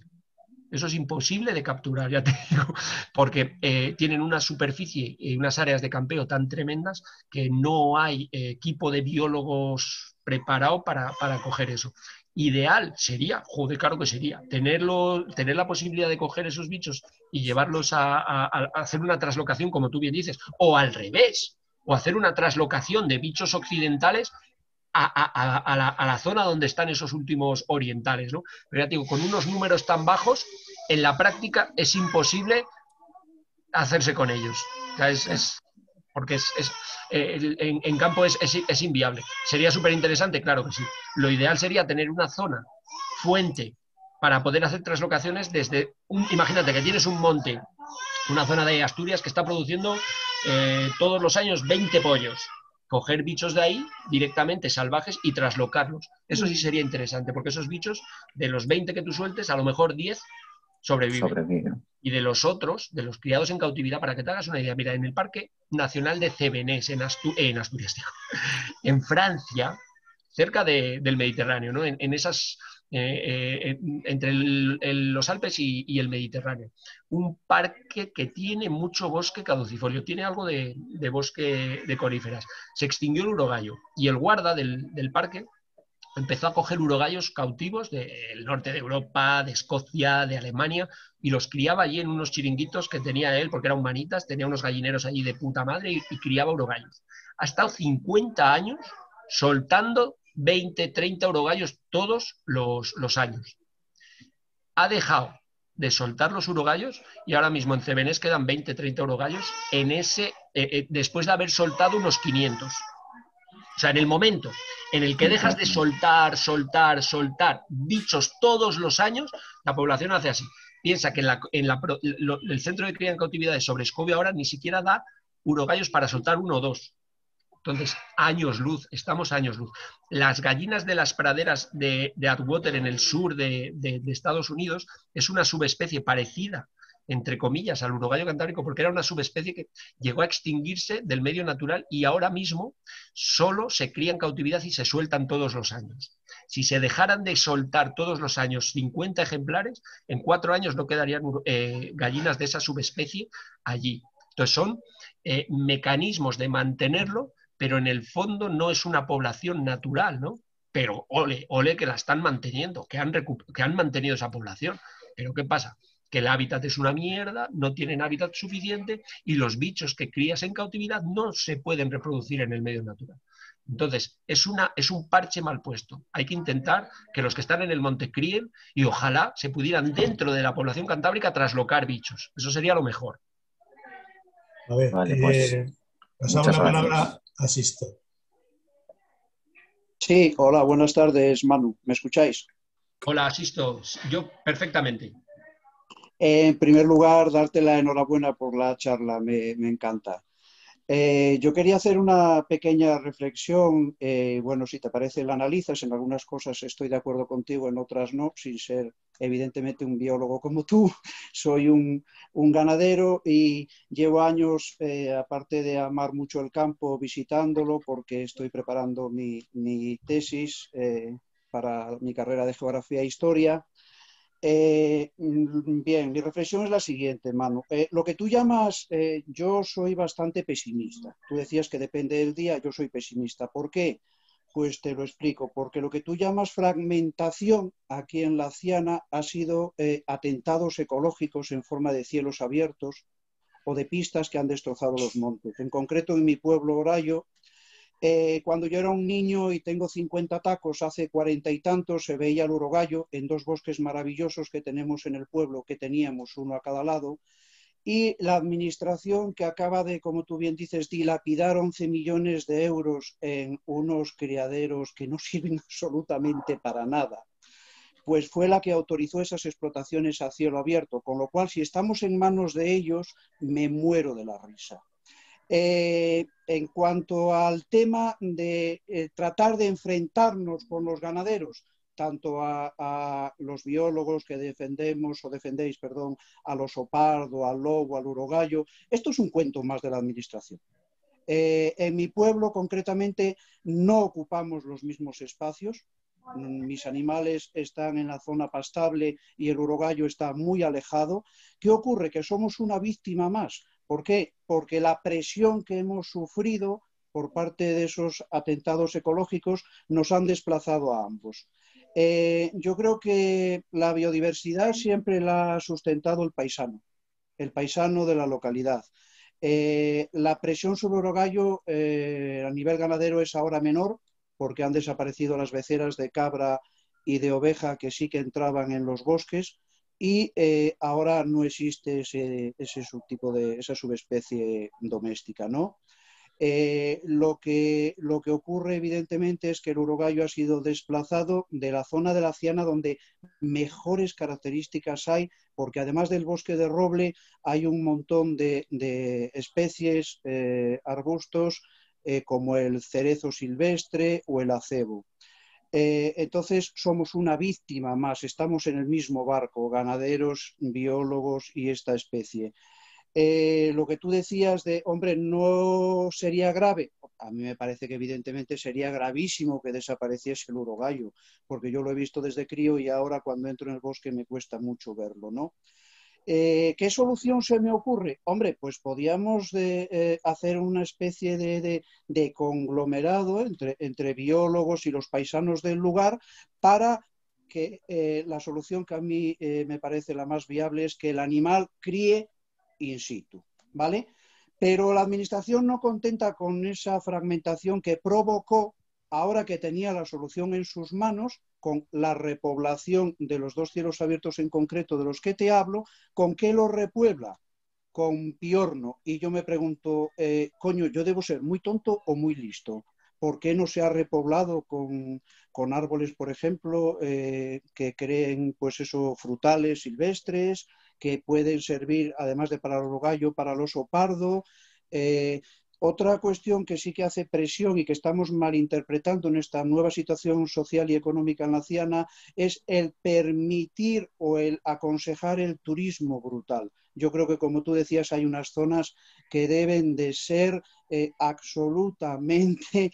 Eso es imposible de capturar, ya te digo, porque tienen una superficie y unas áreas de campeo tan tremendas que no hay equipo de biólogos preparado para coger eso. Ideal sería, claro que sería, tener la posibilidad de coger esos bichos y llevarlos a hacer una traslocación, como tú bien dices, o al revés, o hacer una traslocación de bichos occidentales a la zona donde están esos últimos orientales, ¿no? Pero ya te digo, con unos números tan bajos, en la práctica es imposible hacerse con ellos. O sea, porque en campo es inviable. ¿Sería súper interesante? Claro que sí. Lo ideal sería tener una zona fuente para poder hacer traslocaciones desde imagínate que tienes un monte, una zona de Asturias que está produciendo todos los años 20 pollos. Coger bichos de ahí directamente salvajes y traslocarlos. Eso sí sería interesante, porque esos bichos, de los 20 que tú sueltes, a lo mejor 10 sobreviven. Y de los otros, de los criados en cautividad, para que te hagas una idea, mira, en el Parque Nacional de Cevenés, en Asturias, en Francia, cerca del Mediterráneo, ¿no? En esas, entre los Alpes y el Mediterráneo. Un parque que tiene mucho bosque caducifolio, tiene algo de bosque de coníferas. Se extinguió el urogallo y el guarda del parque empezó a coger urogallos cautivos del norte de Europa, de Escocia, de Alemania, y los criaba allí en unos chiringuitos que tenía él, porque eran manitas, tenía unos gallineros allí de puta madre y criaba urogallos. Ha estado 50 años soltando 20, 30 urogallos todos los años. Ha dejado de soltar los urogallos y ahora mismo en Cevenés quedan 20, 30 urogallos después de haber soltado unos 500. O sea, en el momento en el que dejas de soltar bichos todos los años, la población hace así. Piensa que el centro de cría en cautividad de Sobrescobio ahora ni siquiera da urogallos para soltar 1 o 2. Entonces, estamos años luz. Las gallinas de las praderas de Atwater en el sur de Estados Unidos es una subespecie parecida, entre comillas, al urogallo cantábrico, porque era una subespecie que llegó a extinguirse del medio natural y ahora mismo solo se cría en cautividad y se sueltan todos los años. Si se dejaran de soltar todos los años 50 ejemplares, en 4 años no quedarían gallinas de esa subespecie allí. Entonces son mecanismos de mantenerlo, pero en el fondo no es una población natural, ¿no? Pero ole, ole que la están manteniendo, que han mantenido esa población. Pero ¿qué pasa? Que el hábitat es una mierda, no tienen hábitat suficiente y los bichos que crías en cautividad no se pueden reproducir en el medio natural. Entonces, es un parche mal puesto. Hay que intentar que los que están en el monte críen y ojalá se pudieran dentro de la población cantábrica traslocar bichos. Eso sería lo mejor. A ver, Vale, pues pasamos muchas la gracias. palabra a Sisto. Sí, hola, buenas tardes, Manu. ¿Me escucháis? Hola, Sisto. Yo perfectamente. En primer lugar, darte la enhorabuena por la charla, me encanta. Yo quería hacer una pequeña reflexión. Bueno, si te parece, la analizas. En algunas cosas estoy de acuerdo contigo, en otras no, sin ser evidentemente un biólogo como tú. Soy un ganadero y llevo años, aparte de amar mucho el campo, visitándolo porque estoy preparando mi tesis para mi carrera de Geografía e Historia. Bien, mi reflexión es la siguiente, Manu. Lo que tú llamas, yo soy bastante pesimista. Tú decías que depende del día, yo soy pesimista. ¿Por qué? Pues te lo explico. Porque lo que tú llamas fragmentación aquí en la Ciana ha sido atentados ecológicos en forma de cielos abiertos o de pistas que han destrozado los montes. En concreto, en mi pueblo, Orayo, cuando yo era un niño y tengo 50 tacos, hace 40 y tantos, se veía el urogallo en dos bosques maravillosos que tenemos en el pueblo, que teníamos uno a cada lado, y la administración que acaba de, como tú bien dices, dilapidar 11 millones de euros en unos criaderos que no sirven absolutamente para nada, pues fue la que autorizó esas explotaciones a cielo abierto, con lo cual si estamos en manos de ellos, me muero de la risa. En cuanto al tema de tratar de enfrentarnos con los ganaderos, tanto a los biólogos que defendemos o defendéis, perdón, al oso pardo, al lobo, al urogallo, esto es un cuento más de la administración. En mi pueblo, concretamente, no ocupamos los mismos espacios. Mis animales están en la zona pastable y el urogallo está muy alejado. ¿Qué ocurre? Que somos una víctima más. ¿Por qué? Porque la presión que hemos sufrido por parte de esos atentados ecológicos nos han desplazado a ambos. Yo creo que la biodiversidad siempre la ha sustentado el paisano de la localidad. La presión sobre el urogallo a nivel ganadero es ahora menor porque han desaparecido las beceras de cabra y de oveja que sí que entraban en los bosques y ahora no existe ese subtipo esa subespecie doméstica, ¿no? Lo que ocurre evidentemente es que el urogallo ha sido desplazado de la zona de la Ciana donde mejores características hay, porque además del bosque de roble hay un montón de especies, arbustos, como el cerezo silvestre o el acebo. Entonces somos una víctima más, estamos en el mismo barco, ganaderos, biólogos y esta especie. Lo que tú decías de, hombre, no sería grave. A mí me parece que evidentemente sería gravísimo que desapareciese el urogallo, porque yo lo he visto desde crío y ahora cuando entro en el bosque me cuesta mucho verlo, ¿no? ¿Qué solución se me ocurre? Hombre, pues podríamos hacer una especie de conglomerado entre biólogos y los paisanos del lugar para que la solución que a mí me parece la más viable es que el animal críe in situ, ¿vale? Pero la administración no contenta con esa fragmentación que provocó, ahora que tenía la solución en sus manos, con la repoblación de los dos cielos abiertos en concreto de los que te hablo, ¿con qué lo repuebla? Con piorno. Y yo me pregunto, coño, ¿yo debo ser muy tonto o muy listo? ¿Por qué no se ha repoblado con árboles, por ejemplo, que creen, pues eso, frutales silvestres, que pueden servir, además de para el urogallo, para el oso pardo? Otra cuestión que sí que hace presión y que estamos malinterpretando en esta nueva situación social y económica en la Ciana es el permitir o el aconsejar el turismo brutal. Yo creo que, como tú decías, hay unas zonas que deben de ser absolutamente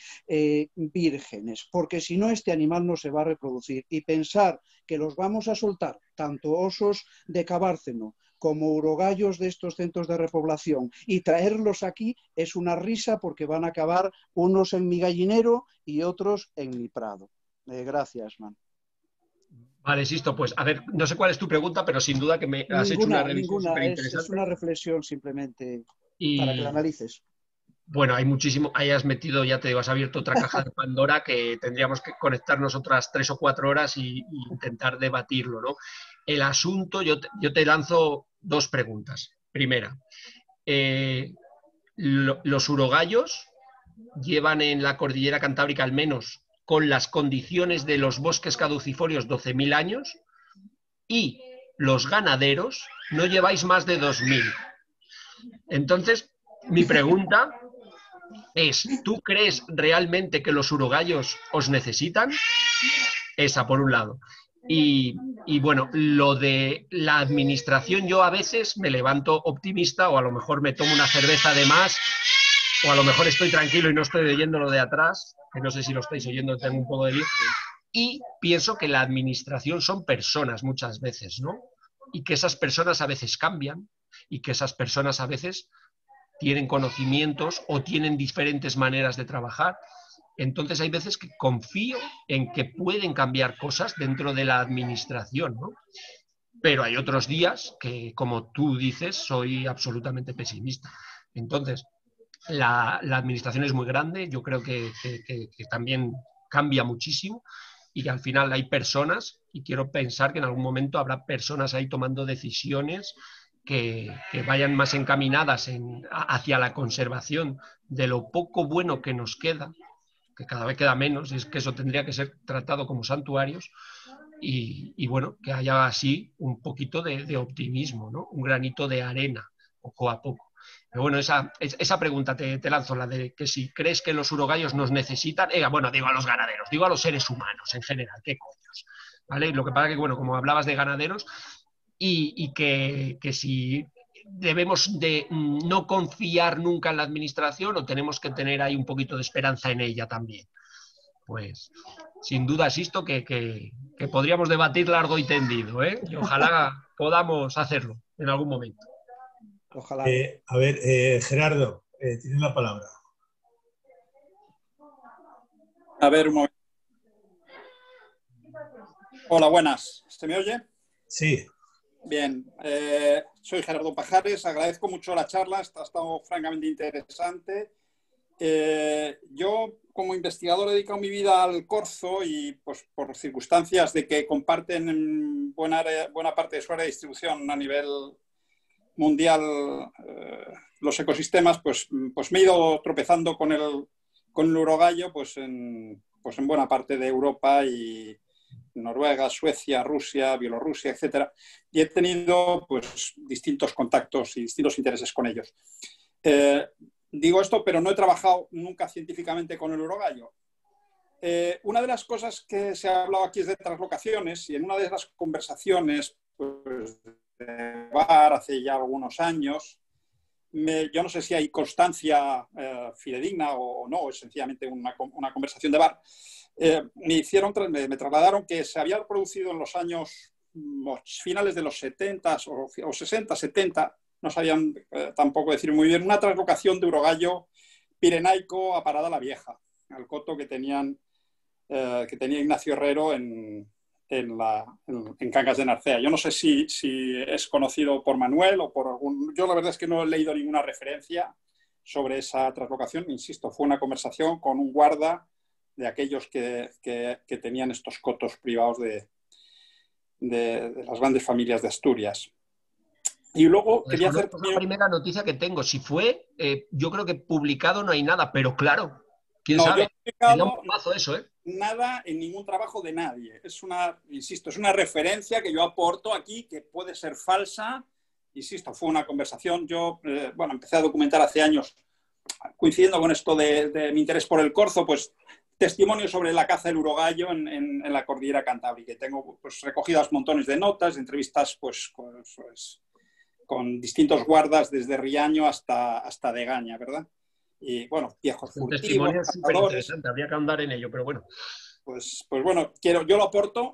vírgenes, porque si no este animal no se va a reproducir. Y pensar que los vamos a soltar, tanto osos de Cabárceno como urogallos de estos centros de repoblación, y traerlos aquí es una risa porque van a acabar unos en mi gallinero y otros en mi prado. Gracias, man. Vale, Sisto, pues a ver, no sé cuál es tu pregunta, pero sin duda que me has hecho una revisión súper Es interesante. una reflexión simplemente para que la analices. Bueno, hay muchísimo, ahí has metido, ya te digo, has abierto otra caja de Pandora que tendríamos que conectarnos otras 3 o 4 horas y intentar debatirlo, ¿no? El asunto, yo te lanzo 2 preguntas. Primera, los urogallos llevan en la cordillera cantábrica, al menos con las condiciones de los bosques caducifolios, 12.000 años, y los ganaderos no lleváis más de 2.000. Entonces, mi pregunta es, ¿tú crees realmente que los urogallos os necesitan? Esa, por un lado. Y bueno, lo de la administración, yo a veces me levanto optimista, o a lo mejor me tomo una cerveza de más, o a lo mejor estoy tranquilo y no estoy oyendo lo de atrás, que no sé si lo estáis oyendo, tengo un poco de lío, y pienso que la administración son personas muchas veces, ¿no? Y que esas personas a veces cambian, y que esas personas a veces tienen conocimientos o tienen diferentes maneras de trabajar. Entonces hay veces que confío en que pueden cambiar cosas dentro de la administración, ¿no? Pero hay otros días que, como tú dices, soy absolutamente pesimista. Entonces, la administración es muy grande, yo creo que también cambia muchísimo y que al final hay personas, y quiero pensar que en algún momento habrá personas ahí tomando decisiones que vayan más encaminadas hacia la conservación de lo poco bueno que nos queda, que cada vez queda menos, y es que eso tendría que ser tratado como santuarios, y bueno, que haya así un poquito de optimismo, ¿no? Un granito de arena, poco a poco. Pero bueno, esa pregunta te lanzo, la de que si crees que los urogallos nos necesitan, bueno, digo a los ganaderos, digo a los seres humanos en general, qué coños, ¿vale? Lo que pasa que, bueno, como hablabas de ganaderos, y que si debemos de no confiar nunca en la administración o tenemos que tener ahí un poquito de esperanza en ella también. Pues sin duda existo que podríamos debatir largo y tendido, ¿eh? Y ojalá podamos hacerlo en algún momento. Ojalá. A ver, Gerardo, tienes la palabra. A ver, un momento. Hola, buenas. ¿Se me oye? Sí. Bien, soy Gerardo Pajares, agradezco mucho la charla, ha estado francamente interesante. Yo, como investigador, he dedicado mi vida al corzo y, pues, por circunstancias de que comparten buena parte de su área de distribución a nivel mundial los ecosistemas, pues me he ido tropezando con el urogallo pues en buena parte de Europa y Noruega, Suecia, Rusia, Bielorrusia, etcétera, y he tenido pues distintos contactos y distintos intereses con ellos. Digo esto, pero no he trabajado nunca científicamente con el urogallo. Una de las cosas que se ha hablado aquí es de translocaciones, y en una de las conversaciones pues, de bar hace ya algunos años, yo no sé si hay constancia fidedigna o no, es sencillamente una conversación de bar. Me trasladaron que se había producido en los años finales de los 70 o 60, 70, no sabían tampoco decir muy bien, una translocación de urogallo pirenaico a Parada la Vieja, al coto que tenía Ignacio Herrero en Cangas de Narcea. Yo no sé si es conocido por Manuel o por algún... Yo la verdad es que no he leído ninguna referencia sobre esa translocación. Insisto, fue una conversación con un guarda de aquellos que tenían estos cotos privados de las grandes familias de Asturias. Y luego quería hacer... Es la primera noticia que tengo. Si fue, yo creo que publicado no hay nada, pero claro, quién sabe. Yo he publicado un plazo eso, nada en ningún trabajo de nadie. Insisto, es una referencia que yo aporto aquí, que puede ser falsa. Insisto, fue una conversación. Yo, empecé a documentar hace años, coincidiendo con esto de mi interés por el corzo, pues testimonio sobre la caza del urogallo en la cordillera cantábrica. Tengo pues, recogidas montones de notas, de entrevistas pues, con distintos guardas, desde Riaño hasta Degaña, ¿verdad? Y bueno, viejos furtivos, testimonio es súper interesante, habría que andar en ello, pero bueno. Pues bueno, yo lo aporto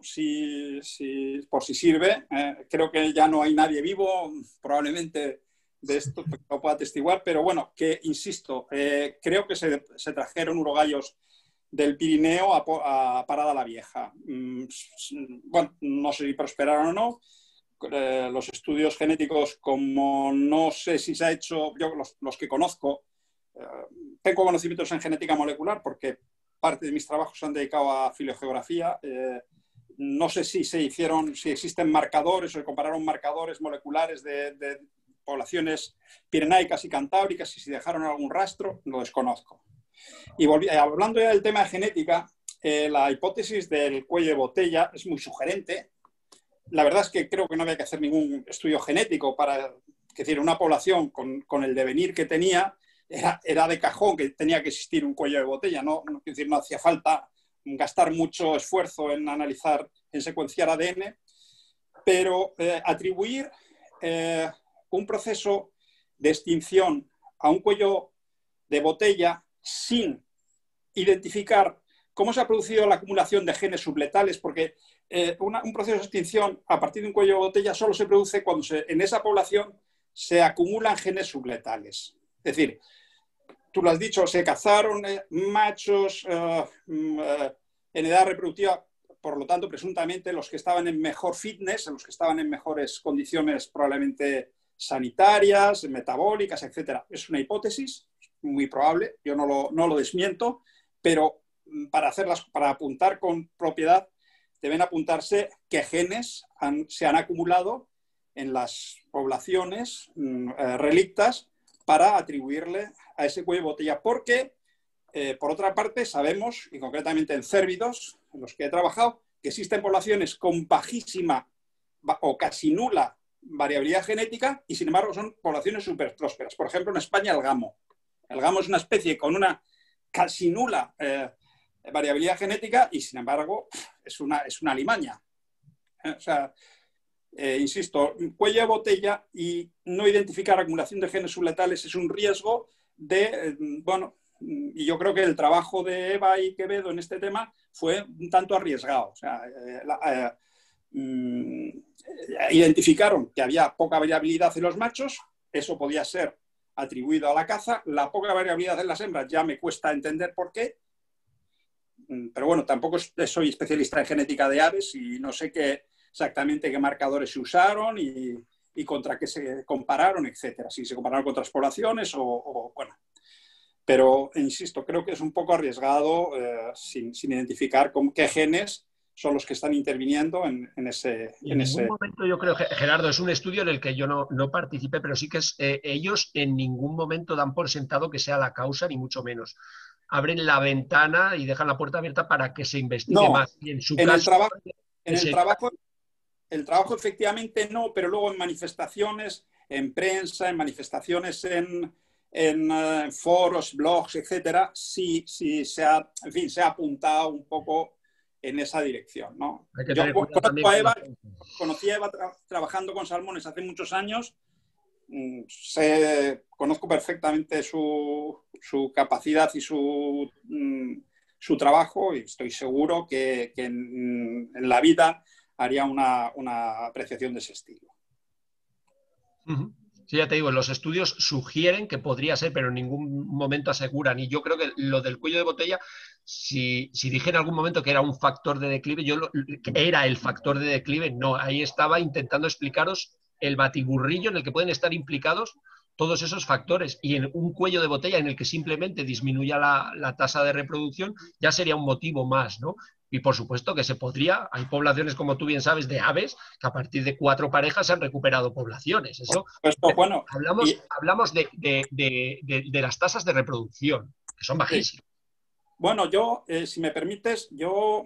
por si sirve. Creo que ya no hay nadie vivo, probablemente de esto lo pueda atestiguar, pero bueno, que insisto, creo que se trajeron urogallos del Pirineo a Parada la Vieja. Bueno, no sé si prosperaron o no. Los estudios genéticos, como no sé si se ha hecho, yo los que conozco, tengo conocimientos en genética molecular porque parte de mis trabajos se han dedicado a filogeografía. No sé si existen marcadores o se compararon marcadores moleculares de poblaciones pirenaicas y cantábricas y si dejaron algún rastro, lo desconozco. Y hablando ya del tema de genética, la hipótesis del cuello de botella es muy sugerente. La verdad es que creo que no había que hacer ningún estudio genético para decir una población con el devenir que tenía. Era de cajón que tenía que existir un cuello de botella, no hacía falta gastar mucho esfuerzo en analizar, en secuenciar ADN, pero atribuir un proceso de extinción a un cuello de botella sin identificar cómo se ha producido la acumulación de genes subletales, porque un proceso de extinción a partir de un cuello de botella solo se produce cuando en esa población se acumulan genes subletales. Es decir, tú lo has dicho, se cazaron machos en edad reproductiva, por lo tanto, presuntamente los que estaban en mejor fitness, los que estaban en mejores condiciones probablemente sanitarias, metabólicas, etc. Es una hipótesis muy probable, yo no lo desmiento, pero para apuntar con propiedad deben apuntarse qué genes se han acumulado en las poblaciones relictas para atribuirle a ese cuello de botella, porque por otra parte sabemos, y concretamente en cérvidos, en los que he trabajado, que existen poblaciones con bajísima o casi nula variabilidad genética y sin embargo son poblaciones súper prósperas. Por ejemplo, en España el gamo. El gamo es una especie con una casi nula variabilidad genética y sin embargo es una alimaña. O sea, insisto, cuello de botella y no identificar acumulación de genes subletales es un riesgo y yo creo que el trabajo de Eva y Quevedo en este tema fue un tanto arriesgado. O sea, identificaron que había poca variabilidad en los machos, eso podía ser atribuido a la caza, la poca variabilidad en las hembras ya me cuesta entender por qué, pero bueno, tampoco soy especialista en genética de aves y no sé exactamente qué marcadores se usaron y contra qué se compararon, etcétera. Si se compararon con otras poblaciones bueno. Pero, insisto, creo que es un poco arriesgado sin identificar qué genes son los que están interviniendo en ese... En ningún momento yo creo que, Gerardo, es un estudio en el que yo no participé, pero sí que ellos en ningún momento dan por sentado que sea la causa, ni mucho menos. Abren la ventana y dejan la puerta abierta para que se investigue más. Y en su caso, el trabajo efectivamente no, pero luego en manifestaciones, en prensa, en manifestaciones en foros, blogs, etcétera, sí se ha apuntado un poco en esa dirección, ¿no? Yo conocí a Eva trabajando con salmones hace muchos años, conozco perfectamente su capacidad y su trabajo y estoy seguro que en la vida haría una apreciación de ese estilo. Sí, ya te digo, los estudios sugieren que podría ser, pero en ningún momento aseguran. Y yo creo que lo del cuello de botella, si dije en algún momento que era un factor de declive, era el factor de declive, no. Ahí estaba intentando explicaros el batiburrillo en el que pueden estar implicados todos esos factores. Y en un cuello de botella en el que simplemente disminuya la tasa de reproducción, ya sería un motivo más, ¿no? Y por supuesto que hay poblaciones, como tú bien sabes, de aves, que a partir de 4 parejas se han recuperado poblaciones. Eso, bueno, hablamos de las tasas de reproducción, que son bajísimas. Bueno, yo, si me permites, yo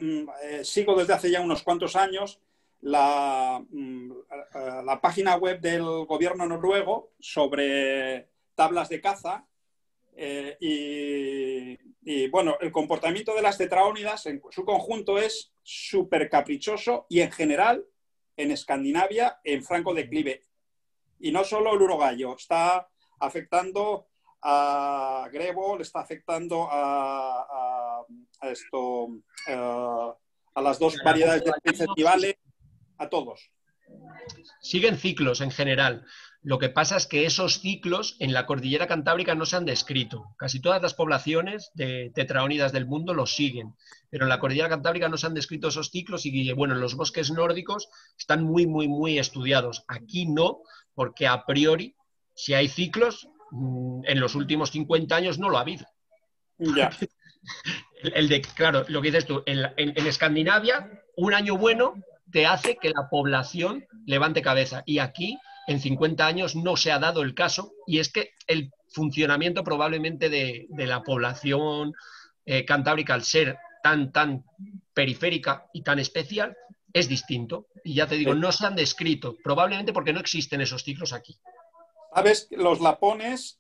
sigo desde hace ya unos cuantos años la página web del gobierno noruego sobre tablas de caza. Y bueno, el comportamiento de las tetraónidas en su conjunto es súper caprichoso y en general en Escandinavia en franco declive. Y no solo el urogallo, está afectando a grebo, le está afectando a a las dos variedades de incentivales, a todos. Siguen ciclos en general. Lo que pasa es que esos ciclos en la cordillera cantábrica no se han descrito. Casi todas las poblaciones de tetraónidas del mundo los siguen, pero en la cordillera cantábrica no se han descrito esos ciclos y, bueno, en los bosques nórdicos están muy estudiados. Aquí no, porque a priori, si hay ciclos, en los últimos 50 años no lo ha habido. Ya. Claro, lo que dices tú, en Escandinavia, un año bueno te hace que la población levante cabeza. Y aquí, en 50 años, no se ha dado el caso. Y es que el funcionamiento probablemente de la población cantábrica, al ser tan periférica y tan especial, es distinto. Y ya te digo, no se han descrito, probablemente porque no existen esos ciclos aquí. Sabes, los lapones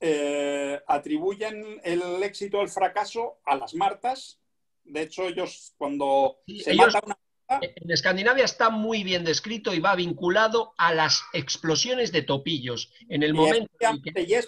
atribuyen el éxito o el fracaso a las martas. De hecho, ellos cuando mata una... En Escandinavia está muy bien descrito y va vinculado a las explosiones de topillos. En el momento en que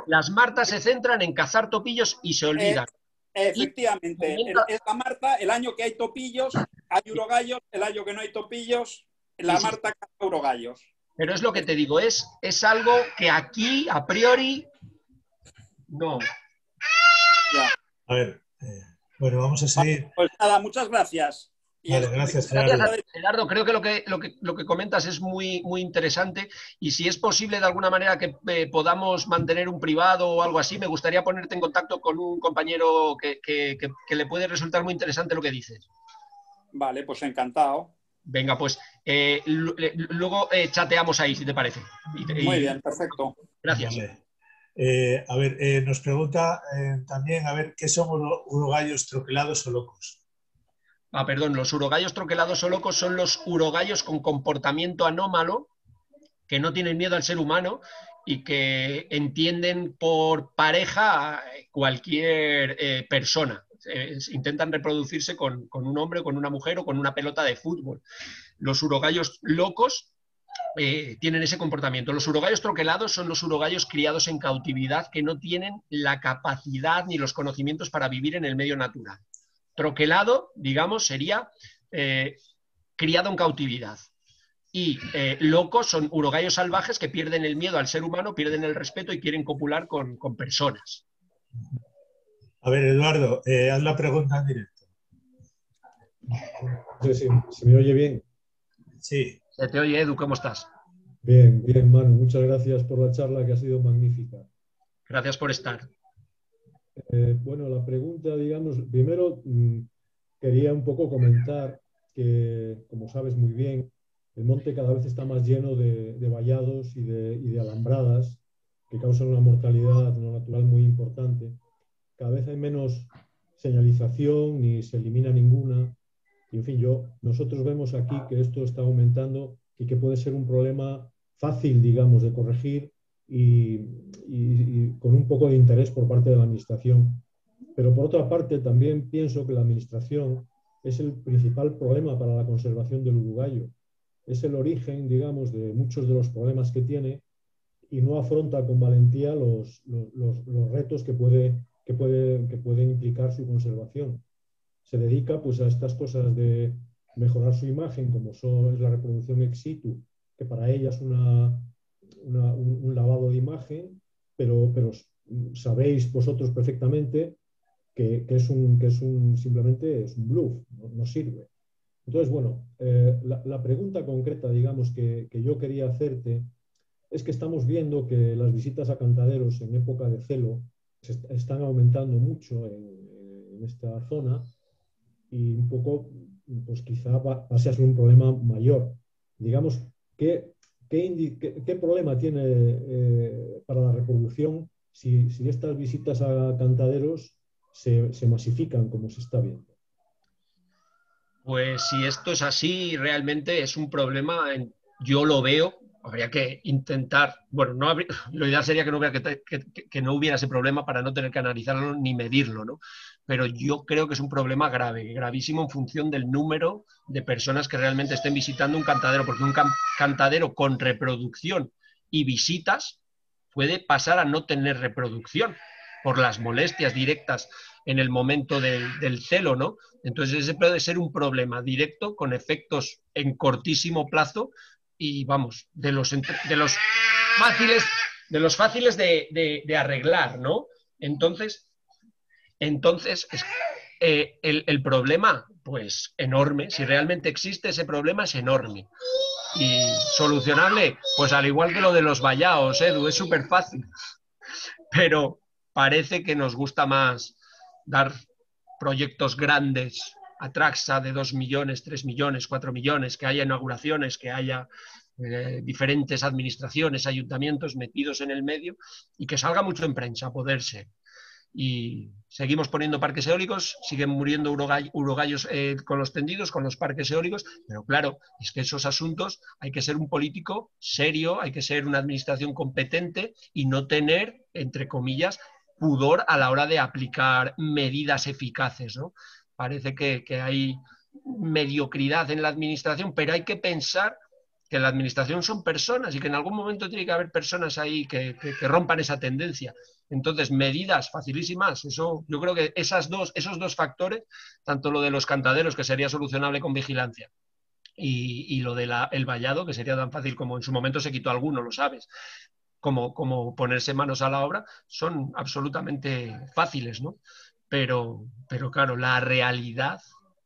las martas se centran en cazar topillos y se olvidan. Efectivamente, es la marta, el año que hay topillos, hay urogallos, el año que no hay topillos, la marta caza urogallos. Pero es lo que te digo, es algo que aquí, a priori, no. Ya. A ver, bueno, vamos a seguir. Pues nada, muchas gracias. Vale, gracias, Gerardo. Gracias, Gerardo. Creo que lo que comentas es muy interesante y si es posible de alguna manera que podamos mantener un privado o algo así, me gustaría ponerte en contacto con un compañero que le puede resultar muy interesante lo que dices. Vale, pues encantado. Venga, pues luego chateamos ahí, si te parece. Muy bien, perfecto. Gracias. Vale. A ver, nos pregunta también, a ver, ¿qué son urogallos troquelados o locos? Perdón, los urogallos troquelados o locos son los urogallos con comportamiento anómalo, que no tienen miedo al ser humano y que entienden por pareja a cualquier persona. Intentan reproducirse con un hombre, con una mujer o con una pelota de fútbol. Los urogallos locos tienen ese comportamiento. Los urogallos troquelados son los urogallos criados en cautividad que no tienen la capacidad ni los conocimientos para vivir en el medio natural. Troquelado, digamos, sería criado en cautividad. Y locos son urogallos salvajes que pierden el miedo al ser humano, pierden el respeto y quieren copular con personas. A ver, Eduardo, haz la pregunta en directo. No sé si se me oye bien. Sí. Se te oye, Edu, ¿cómo estás? Bien, Manu. Muchas gracias por la charla que ha sido magnífica. Gracias por estar. Bueno, la pregunta, digamos, primero quería un poco comentar que, como sabes muy bien, el monte cada vez está más lleno de vallados y de alambradas que causan una mortalidad no natural muy importante. Cada vez hay menos señalización ni se elimina ninguna. Y, en fin, nosotros vemos aquí que esto está aumentando y que puede ser un problema fácil, digamos, de corregir y con un poco de interés por parte de la Administración. Pero, por otra parte, también pienso que la Administración es el principal problema para la conservación del urogallo. Es el origen, digamos, de muchos de los problemas que tiene y no afronta con valentía los retos que puede implicar su conservación. Se dedica pues a estas cosas de mejorar su imagen, como es la reproducción ex situ, que para ella es un lavado de imagen, pero sabéis vosotros perfectamente que simplemente es un bluff, no sirve. Entonces, bueno, la pregunta concreta, digamos, que yo quería hacerte es que estamos viendo que las visitas a cantaderos en época de celo están aumentando mucho en esta zona y un poco, pues quizá pase a ser un problema mayor. Digamos, ¿qué problema tiene para la reproducción si estas visitas a cantaderos se masifican como se está viendo? Pues si esto es así, realmente es un problema, yo lo veo. Habría que intentar, bueno, lo ideal sería que no hubiera ese problema para no tener que analizarlo ni medirlo, ¿no? Pero yo creo que es un problema grave, gravísimo en función del número de personas que realmente estén visitando un cantadero, porque un cantadero con reproducción y visitas puede pasar a no tener reproducción, por las molestias directas en el momento del celo, ¿no? Entonces ese puede ser un problema directo con efectos en cortísimo plazo y, vamos, de los fáciles de arreglar, ¿no? Entonces el problema, pues enorme, si realmente existe ese problema es enorme. Y solucionable, pues al igual que lo de los vallaos, Edu, es súper fácil. Pero parece que nos gusta más dar proyectos grandes, Atraxa de 2 millones, 3 millones, 4 millones, que haya inauguraciones, que haya diferentes administraciones, ayuntamientos metidos en el medio y que salga mucho en prensa, a poder ser. Y seguimos poniendo parques eólicos, siguen muriendo urogallos con los tendidos, con los parques eólicos, pero claro, es que esos asuntos hay que ser un político serio, hay que ser una administración competente y no tener, entre comillas, pudor a la hora de aplicar medidas eficaces, ¿no? Parece que hay mediocridad en la administración, pero hay que pensar que la administración son personas y que en algún momento tiene que haber personas ahí que rompan esa tendencia. Entonces, medidas facilísimas, eso, yo creo que esos dos factores, tanto lo de los cantaderos, que sería solucionable con vigilancia, y lo del vallado, que sería tan fácil como en su momento se quitó alguno, lo sabes, como ponerse manos a la obra, son absolutamente fáciles, ¿no? Pero claro, la realidad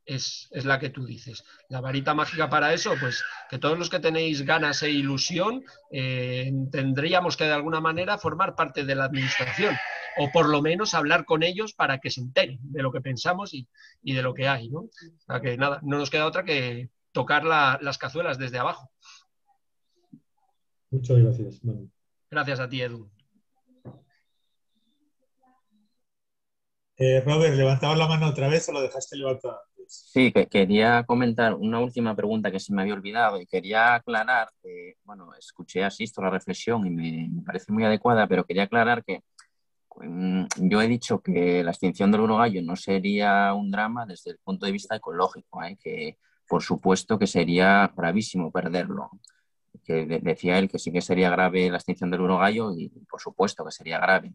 es la que tú dices. La varita mágica para eso, pues que todos los que tenéis ganas e ilusión tendríamos que de alguna manera formar parte de la administración o por lo menos hablar con ellos para que se enteren de lo que pensamos y de lo que hay, ¿no? O sea que nada, no nos queda otra que tocar las cazuelas desde abajo. Muchas gracias, Manu. Gracias a ti, Edu. Robert, ¿levantabas la mano otra vez o lo dejaste levantada antes? Sí, que quería comentar una última pregunta que se me había olvidado y quería aclarar que, bueno, escuché a Sisto la reflexión y me parece muy adecuada, pero quería aclarar que yo he dicho que la extinción del urogallo no sería un drama desde el punto de vista ecológico, que por supuesto que sería gravísimo perderlo. Que decía él que sí que sería grave la extinción del urogallo y por supuesto que sería grave.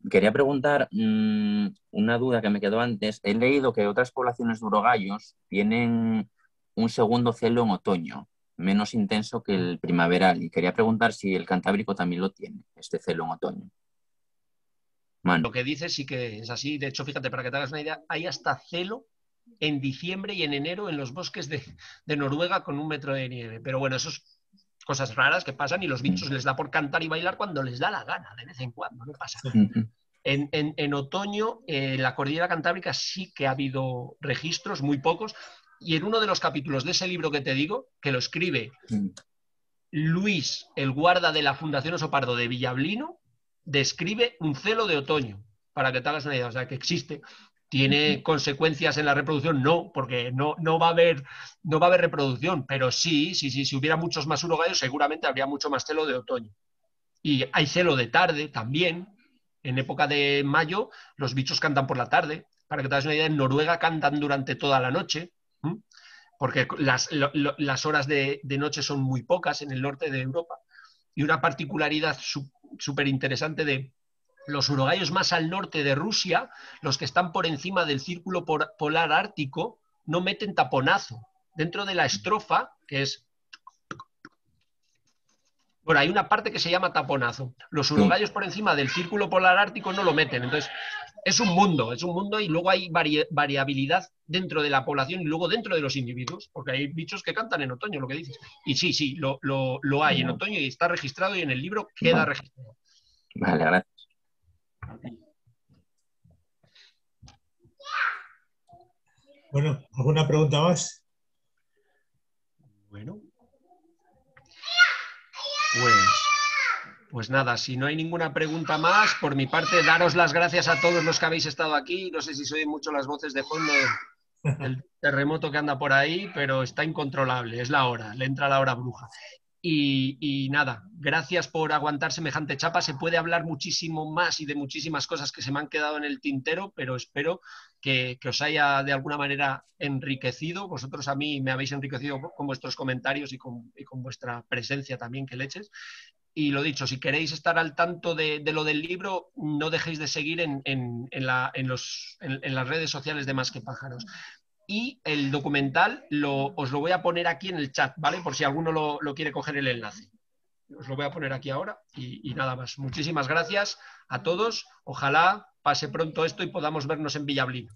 Quería preguntar una duda que me quedó antes. He leído que otras poblaciones de urogallos tienen un segundo celo en otoño, menos intenso que el primaveral. Y quería preguntar si el cantábrico también lo tiene, este celo en otoño. Manu. Lo que dices sí que es así. De hecho, fíjate, para que te hagas una idea, hay hasta celo en diciembre y en enero en los bosques de Noruega con 1 metro de nieve. Pero bueno, eso es cosas raras que pasan y los bichos les da por cantar y bailar cuando les da la gana, de vez en cuando, no pasa nada. En otoño, en la cordillera cantábrica sí que ha habido registros, muy pocos, y en uno de los capítulos de ese libro que te digo, que lo escribe Luis, el guarda de la Fundación Oso Pardo de Villablino, describe un celo de otoño, para que te hagas una idea, o sea, que existe. ¿Tiene consecuencias en la reproducción? No, porque no va a haber reproducción, pero sí, si hubiera muchos más urogallos, seguramente habría mucho más celo de otoño. Y hay celo de tarde también. En época de mayo, los bichos cantan por la tarde. Para que te hagas una idea, en Noruega cantan durante toda la noche, porque las horas de noche son muy pocas en el norte de Europa. Y una particularidad súper interesante de los urogallos más al norte de Rusia, los que están por encima del círculo polar ártico, no meten taponazo. Dentro de la estrofa, que es... Bueno, hay una parte que se llama taponazo. Los urogallos por encima del círculo polar ártico no lo meten. Entonces, es un mundo y luego hay variabilidad dentro de la población y luego dentro de los individuos, porque hay bichos que cantan en otoño, lo que dices. Y sí, lo hay en otoño y está registrado y en el libro queda registrado. Vale, gracias. Bueno, ¿alguna pregunta más? Bueno. Pues nada, si no hay ninguna pregunta más, por mi parte, daros las gracias a todos los que habéis estado aquí. No sé si se oyen mucho las voces de fondo del terremoto que anda por ahí, pero está incontrolable, es la hora, le entra la hora bruja. Y nada, gracias por aguantar semejante chapa. Se puede hablar muchísimo más y de muchísimas cosas que se me han quedado en el tintero, pero espero que os haya de alguna manera enriquecido. Vosotros a mí me habéis enriquecido con vuestros comentarios y con vuestra presencia también, que leches. Y lo dicho, si queréis estar al tanto de lo del libro, no dejéis de seguir en las redes sociales de Más que Pájaros. Y el documental os lo voy a poner aquí en el chat, ¿vale? Por si alguno lo quiere coger el enlace. Os lo voy a poner aquí ahora y nada más. Muchísimas gracias a todos. Ojalá pase pronto esto y podamos vernos en Villablino.